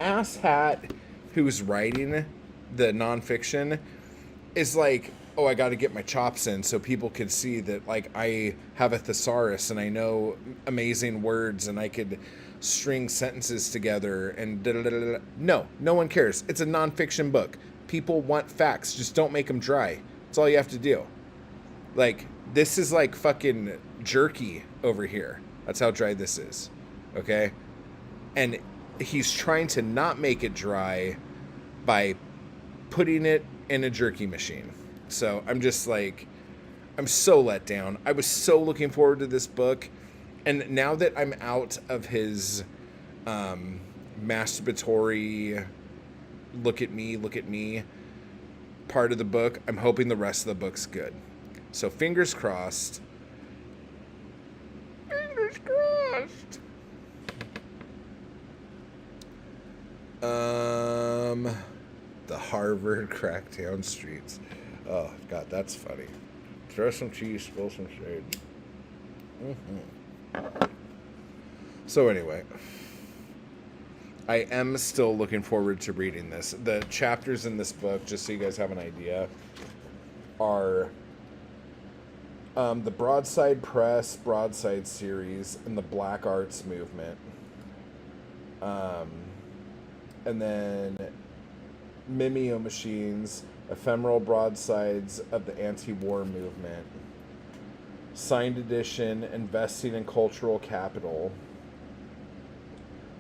asshat who's writing the nonfiction is like, oh, I got to get my chops in so people can see that, like, I have a thesaurus and I know amazing words and I could string sentences together and da-da-da-da-da. No one cares. It's a nonfiction book. People want facts. Just don't make them dry. That's all you have to do. Like, this is like fucking jerky over here. That's how dry this is. Okay? And he's trying to not make it dry by putting it in a jerky machine. So I'm just like, I'm so let down. I was so looking forward to this book. And now that I'm out of his masturbatory look at me part of the book, I'm hoping the rest of the book's good. So fingers crossed. Fingers crossed. The Harvard crackdown streets. Oh, God, that's funny. Throw some cheese, spill some shade. So anyway, I am still looking forward to reading this. The chapters in this book, just so you guys have an idea, are the Broadside Press, Broadside series, and the Black Arts movement. And then Mimeo Machines, Ephemeral Broadsides of the Anti-War Movement, Signed Edition, Investing in Cultural Capital,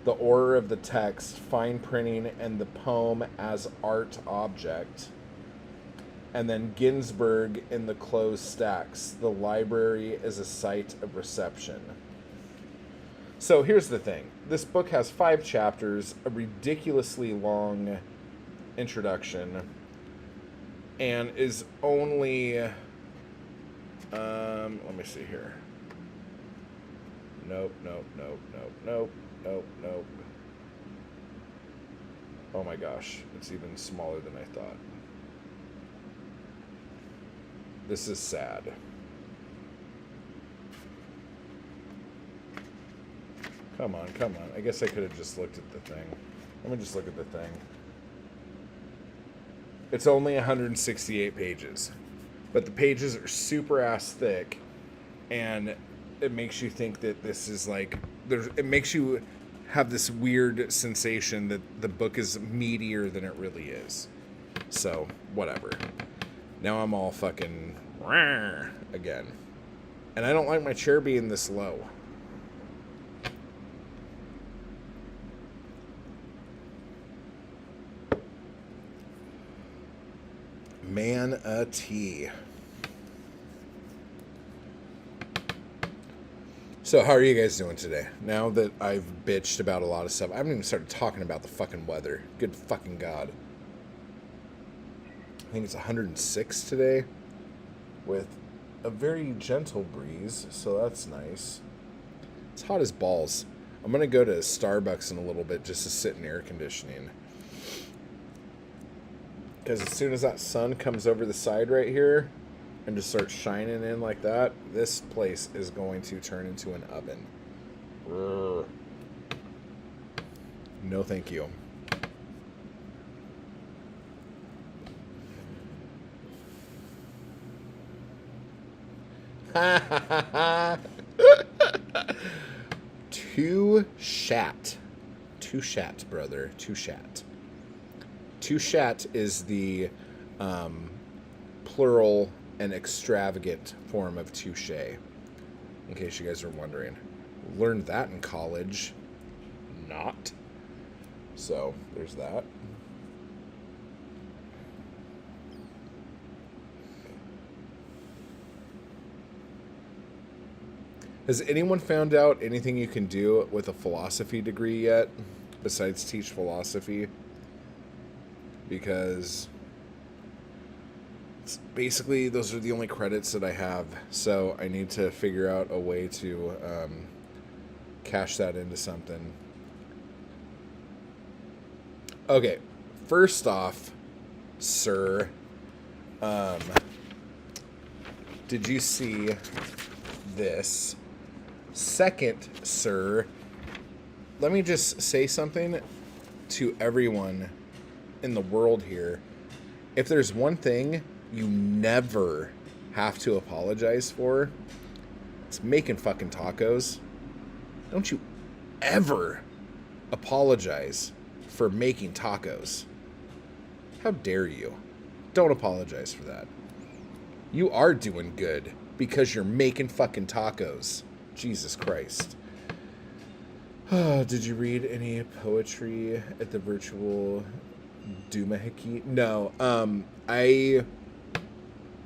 The Order of the Text, Fine Printing and the Poem as Art Object, and then Ginsberg in the Closed Stacks, The Library as a Site of Reception. So here's the thing. This book has 5 chapters, a ridiculously long introduction, and is only... let me see here. Nope. Oh my gosh, it's even smaller than I thought. This is sad. Come on. I guess I could have just looked at the thing. Let me just look at the thing. It's only 168 pages. But the pages are super ass thick, and it makes you think that this is like, it makes you have this weird sensation that the book is meatier than it really is. So, whatever. Now I'm all fucking again. And I don't like my chair being this low. Man a tea. So how are you guys doing today? Now that I've bitched about a lot of stuff, I haven't even started talking about the fucking weather. Good fucking God. I think it's 106 today with a very gentle breeze, so that's nice. It's hot as balls. I'm going to go to Starbucks in a little bit just to sit in air conditioning. Because as soon as that sun comes over the side right here and just starts shining in like that, this place is going to turn into an oven. Urgh. No thank you. Too shat, brother. Too shat. Touchat is the plural and extravagant form of touche, in case you guys are wondering. Learned that in college. Not. So, there's that. Has anyone found out anything you can do with a philosophy degree yet, besides teach philosophy? Because it's basically those are the only credits that I have, so I need to figure out a way to cash that into something. Okay, first off, sir, did you see this? Second, sir, let me just say something to everyone in the world here. If there's one thing you never have to apologize for, it's making fucking tacos. Don't you ever apologize for making tacos. How dare you? Don't apologize for that. You are doing good because you're making fucking tacos. Jesus Christ. Did you read any poetry at the virtual Dumahiki? No.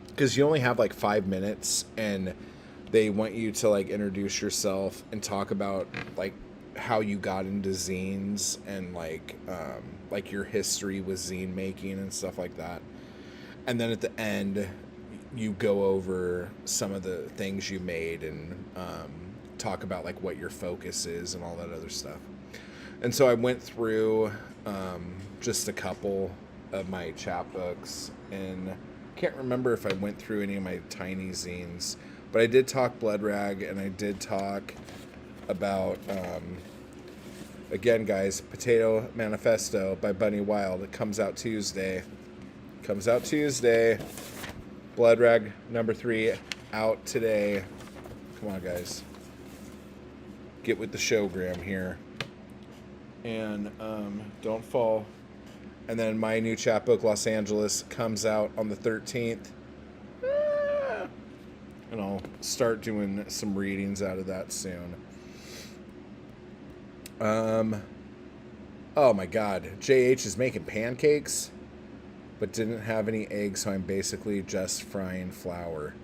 Because you only have like 5 minutes, and they want you to like introduce yourself and talk about like how you got into zines and like your history with zine making and stuff like that. And then at the end, you go over some of the things you made and talk about like what your focus is and all that other stuff. And so I went through just a couple of my chapbooks, and can't remember if I went through any of my tiny zines, but I did talk Blood Rag, and I did talk about again, guys, Potato Manifesto by Bunny Wild. It comes out Tuesday. Blood Rag number 3 out today. Come on, guys. Get with the showgram here. And don't fall. And then my new chapbook, Los Angeles, comes out on the 13th. And I'll start doing some readings out of that soon. Oh my God. JH is making pancakes, but didn't have any eggs, so I'm basically just frying flour.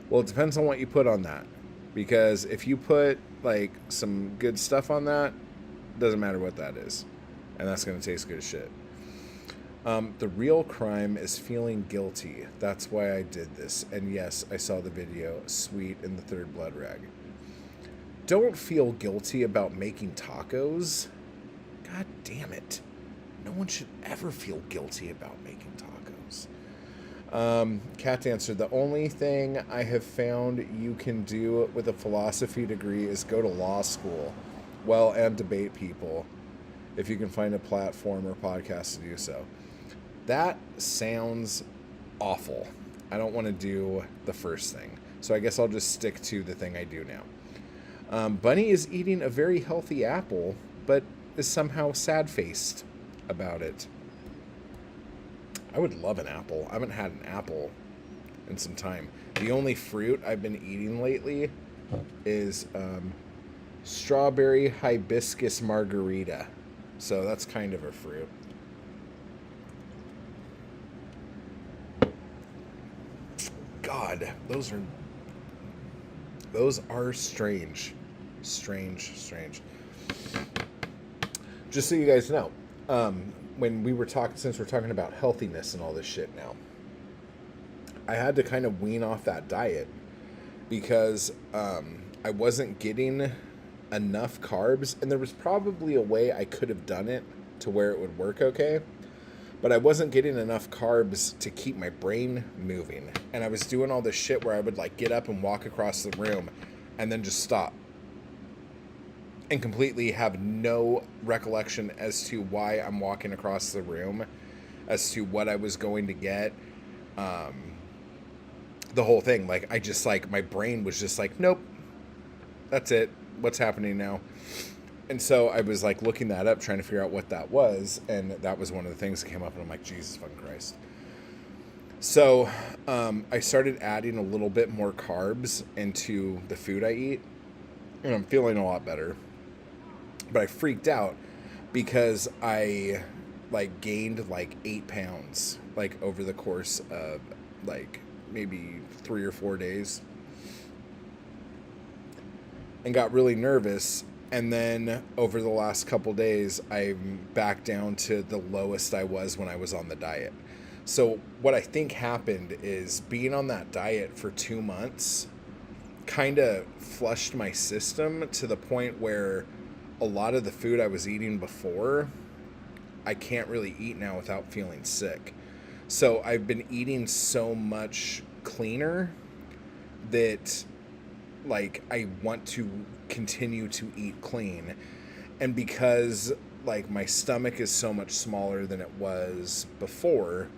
Well, it depends on what you put on that. Because if you put like some good stuff on that, doesn't matter what that is. And that's going to taste good as shit. The real crime is feeling guilty. That's why I did this. And yes, I saw the video. Sweet in the third Blood Rag. Don't feel guilty about making tacos. God damn it. No one should ever feel guilty about making tacos. Cat answered, the only thing I have found you can do with a philosophy degree is go to law school. Well, and debate people, if you can find a platform or podcast to do so. That sounds awful. I don't want to do the first thing. So I guess I'll just stick to the thing I do now. Bunny is eating a very healthy apple, but is somehow sad-faced about it. I would love an apple. I haven't had an apple in some time. The only fruit I've been eating lately is strawberry hibiscus margarita. So that's kind of a fruit. God, those are strange. Strange. Just so you guys know, when we were talking, since we're talking about healthiness and all this shit now, I had to kind of wean off that diet because I wasn't getting enough carbs, and there was probably a way I could have done it to where it would work okay, but I wasn't getting enough carbs to keep my brain moving. And I was doing all this shit where I would like get up and walk across the room and then just stop and completely have no recollection as to why I'm walking across the room, as to what I was going to get. The whole thing, like, I just, like, my brain was just like, nope, that's it. What's happening now? And so I was, like, looking that up, trying to figure out what that was, and that was one of the things that came up, and I'm like, Jesus fucking Christ. So I started adding a little bit more carbs into the food I eat, and I'm feeling a lot better. But I freaked out because I, like, gained, like, 8 pounds, like, over the course of, like, maybe 3 or 4 days, and got really nervous. And then over the last couple days, I'm back down to the lowest I was when I was on the diet. So what I think happened is being on that diet for 2 months kind of flushed my system to the point where a lot of the food I was eating before, I can't really eat now without feeling sick. So I've been eating so much cleaner that, like, I want to continue to eat clean. And because, like, my stomach is so much smaller than it was before,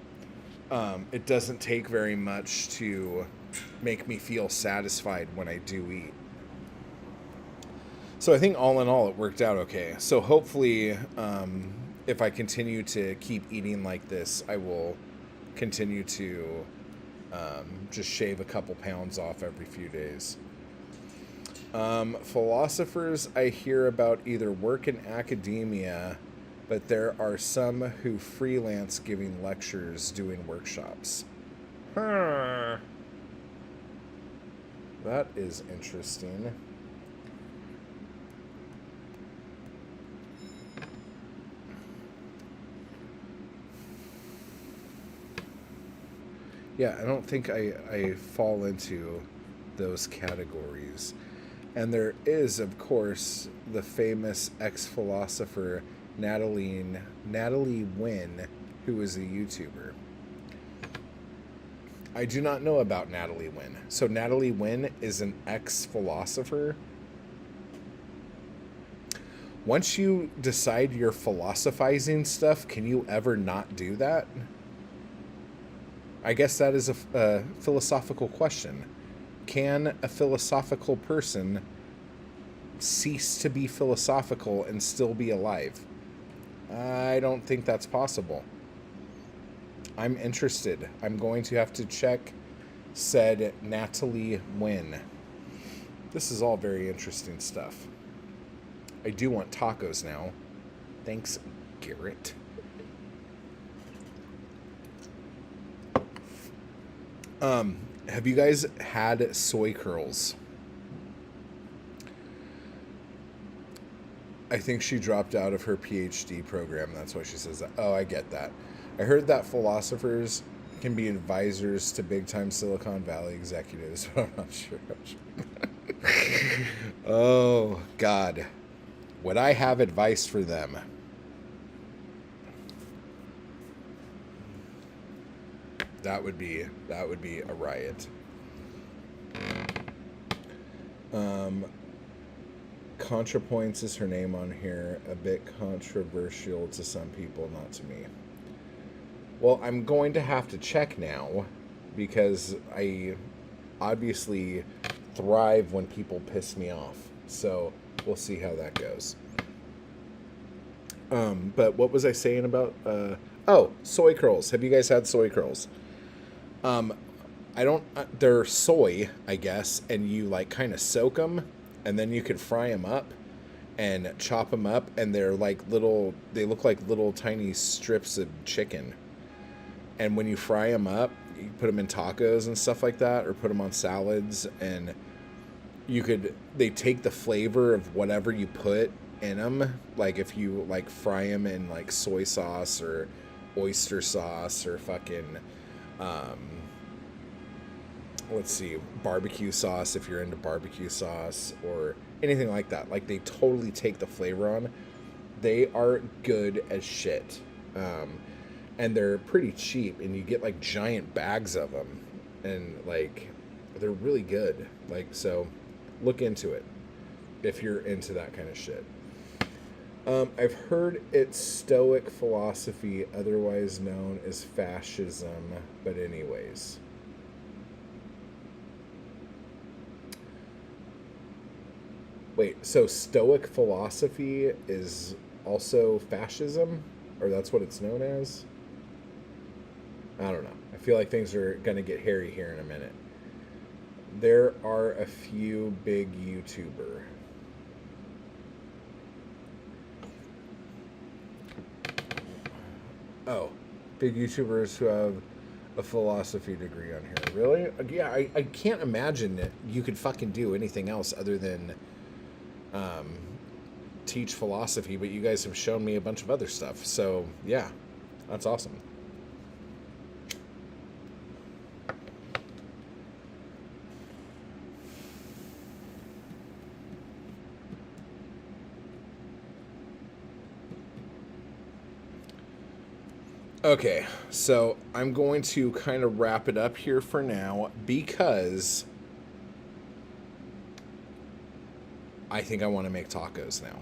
it doesn't take very much to make me feel satisfied when I do eat. So I think all in all, it worked out okay. So hopefully, if I continue to keep eating like this, I will continue to just shave a couple pounds off every few days. Philosophers I hear about either work in academia, but there are some who freelance giving lectures, doing workshops. Huh. That is interesting. Yeah, I don't think I fall into those categories. And there is, of course, the famous ex-philosopher Natalie Wynn, who is a YouTuber. I do not know about Natalie Wynn. So Natalie Wynn is an ex-philosopher. Once you decide you're philosophizing stuff, can you ever not do that? I guess that is a philosophical question. Can a philosophical person cease to be philosophical and still be alive? I don't think that's possible. I'm interested. I'm going to have to check said Natalie Wynn. This is all very interesting stuff. I do want tacos now. Thanks, Garrett. Have you guys had soy curls? I think she dropped out of her PhD program. That's why she says that. Oh, I get that. I heard that philosophers can be advisors to big-time Silicon Valley executives, but I'm not sure. Oh, God. Would I have advice for them? That would be a riot. ContraPoints is her name on here. A bit controversial to some people, not to me. Well, I'm going to have to check now because I obviously thrive when people piss me off. So we'll see how that goes. But what was I saying about? Soy curls. Have you guys had soy curls? I don't. They're soy, I guess, and you like kind of soak them, and then you could fry them up and chop them up, and they're like little. They look like little tiny strips of chicken. And when you fry them up, you put them in tacos and stuff like that, or put them on salads, and you could. They take the flavor of whatever you put in them. Like if you like fry them in like soy sauce or oyster sauce or fucking. Let's see, barbecue sauce if you're into barbecue sauce or anything like that. Like they totally take the flavor on. They are good as shit. And they're pretty cheap and you get like giant bags of them and like they're really good. Like, so look into it if you're into that kind of shit. I've heard it's Stoic philosophy, otherwise known as fascism, but anyways. Wait, so Stoic philosophy is also fascism? Or that's what it's known as? I don't know. I feel like things are going to get hairy here in a minute. There are a few big YouTuber. Oh, big YouTubers who have a philosophy degree on here. Really? Yeah, I can't imagine that you could fucking do anything else other than teach philosophy, but you guys have shown me a bunch of other stuff. So, yeah, that's awesome. Okay, so I'm going to kind of wrap it up here for now because I think I want to make tacos now.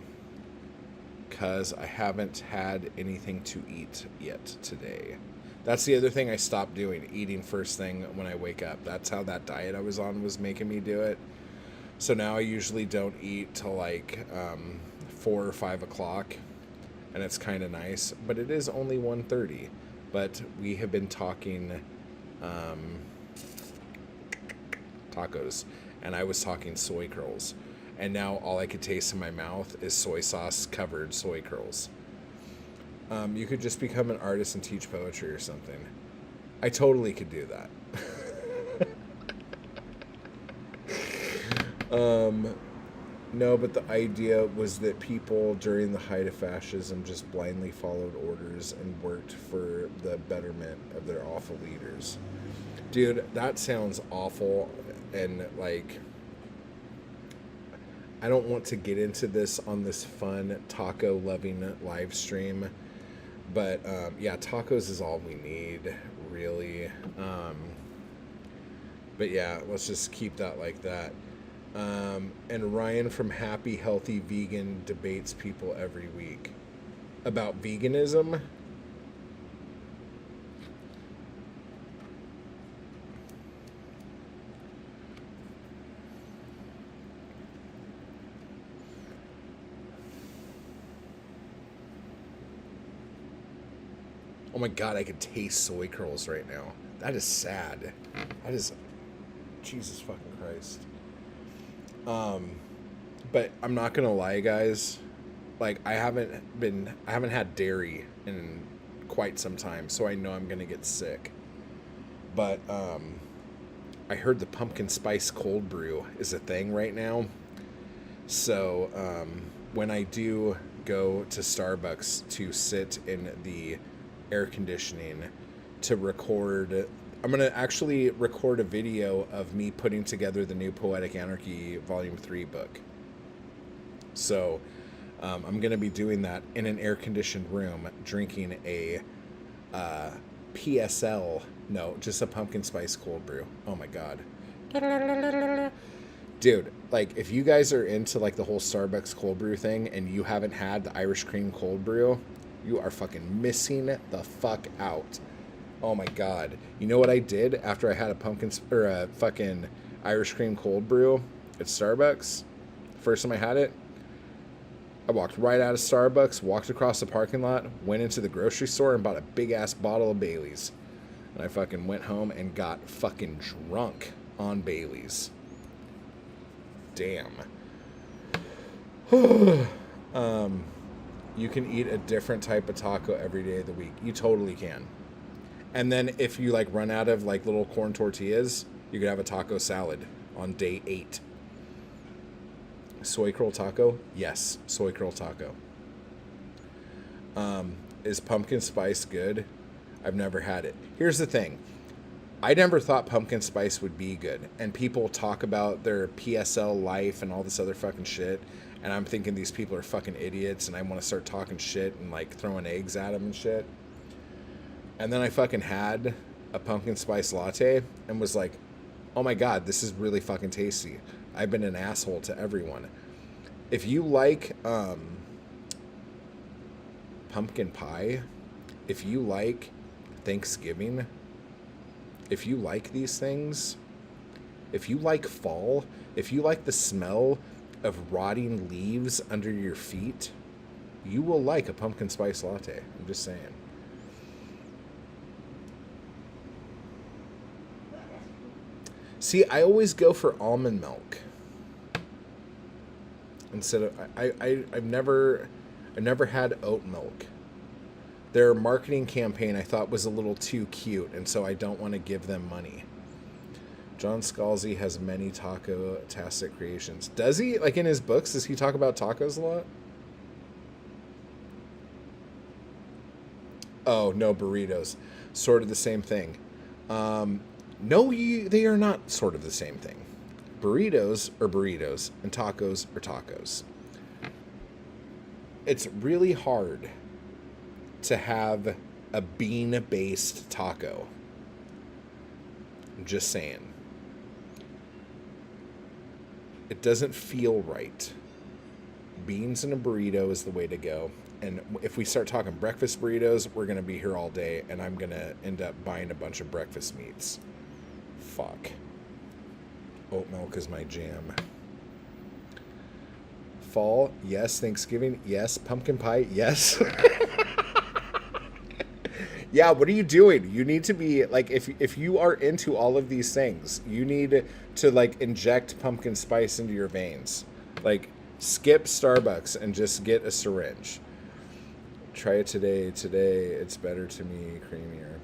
Because I haven't had anything to eat yet today. That's the other thing I stopped doing, eating first thing when I wake up. That's how that diet I was on was making me do it. So now I usually don't eat till like 4 or 5 o'clock. And it's kind of nice. But it is only 1:30. But we have been talking tacos. And I was talking soy curls. and now all I could taste in my mouth is soy sauce covered soy curls. You could just become an artist and teach poetry or something. I totally could do that. No, but the idea was that people during the height of fascism just blindly followed orders and worked for the betterment of their awful leaders. Dude, that sounds awful, and like, I don't want to get into this on this fun taco loving live stream, but yeah, tacos is all we need, really. But yeah, let's just keep that like that. And Ryan from Happy Healthy Vegan debates people every week about veganism. Oh my God, I could taste soy curls right now. That is sad. That is, Jesus fucking Christ. But I'm not gonna lie, guys. Like, I haven't had dairy in quite some time, so I know I'm gonna get sick. But I heard the pumpkin spice cold brew is a thing right now. So when I do go to Starbucks to sit in the air conditioning to record, I'm going to actually record a video of me putting together the new Poetic Anarchy Volume 3 book. So I'm going to be doing that in an air-conditioned room, drinking a PSL, no, just a pumpkin spice cold brew. Oh my God. Dude, like, if you guys are into, like, the whole Starbucks cold brew thing and you haven't had the Irish cream cold brew, you are fucking missing the fuck out. Oh my God. You know what I did after I had a fucking Irish cream cold brew at Starbucks? First time I had it, I walked right out of Starbucks, walked across the parking lot, went into the grocery store and bought a big ass bottle of Bailey's. And I fucking went home and got fucking drunk on Bailey's. Damn. You can eat a different type of taco every day of the week. You totally can. And then if you like run out of like little corn tortillas, you could have a taco salad on day 8. Soy curl taco? Yes, soy curl taco. Is pumpkin spice good? I've never had it. Here's the thing. I never thought pumpkin spice would be good. And people talk about their PSL life and all this other fucking shit. And I'm thinking these people are fucking idiots and I want to start talking shit and like throwing eggs at them and shit. And then I fucking had a pumpkin spice latte and was like, oh my God, this is really fucking tasty. I've been an asshole to everyone. If you like pumpkin pie, if you like Thanksgiving, if you like these things, if you like fall, if you like the smell of rotting leaves under your feet, you will like a pumpkin spice latte. I'm just saying. See, I always go for almond milk instead of I've never had oat milk. Their marketing campaign I thought was a little too cute, and so I don't want to give them money. John Scalzi has many taco-tastic creations. Does he? Like in his books, does he talk about tacos a lot? Oh, no, burritos. Sort of the same thing. No, they are not sort of the same thing. Burritos are burritos, and tacos are tacos. It's really hard to have a bean-based taco. I'm just saying. It doesn't feel right. Beans in a burrito is the way to go. And if we start talking breakfast burritos, we're going to be here all day, and I'm going to end up buying a bunch of breakfast meats. Fuck. Oat milk is my jam. Fall, yes. Thanksgiving, yes. Pumpkin pie, yes. Yeah, what are you doing? You need to be, like, if you are into all of these things, you need to, like, inject pumpkin spice into your veins. Like, skip Starbucks and just get a syringe. Try it today. Today, it's better to me, creamier.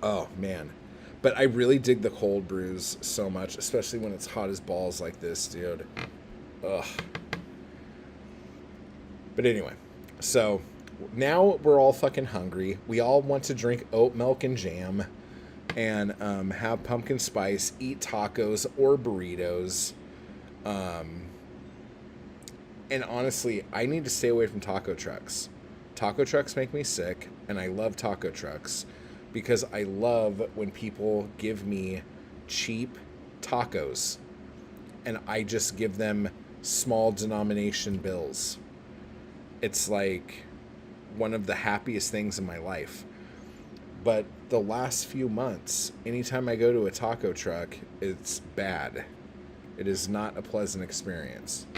Oh, man. But I really dig the cold brews so much, especially when it's hot as balls like this, dude. Ugh. But anyway, so now we're all fucking hungry. We all want to drink oat milk and jam and have pumpkin spice, eat tacos or burritos. And honestly, I need to stay away from taco trucks. Taco trucks make me sick, and I love taco trucks because I love when people give me cheap tacos and I just give them small denomination bills. It's like one of the happiest things in my life. But the last few months, anytime I go to a taco truck, it's bad. It is not a pleasant experience.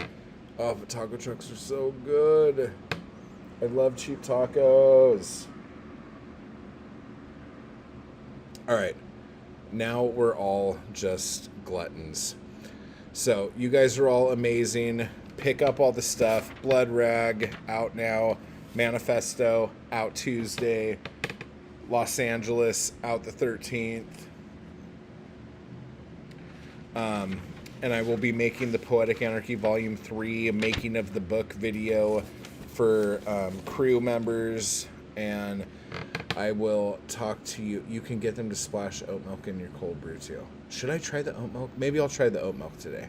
Oh, but taco trucks are so good. I love cheap tacos. All right. Now we're all just gluttons. So you guys are all amazing. Pick up all the stuff. Blood Rag, out now. Manifesto, out Tuesday. Los Angeles, out the 13th. And I will be making the Poetic Anarchy Volume 3, a making of the book video for crew members. And I will talk to you. You can get them to splash oat milk in your cold brew too. Should I try the oat milk? Maybe I'll try the oat milk today.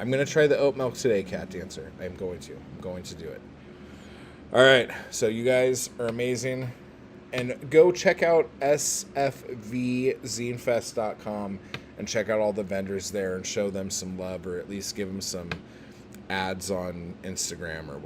I'm going to try the oat milk today, Cat Dancer. I'm going to do it. All right. So you guys are amazing. And go check out SFV Zinefest.com and check out all the vendors there and show them some love, or at least give them some ads on Instagram or whatever.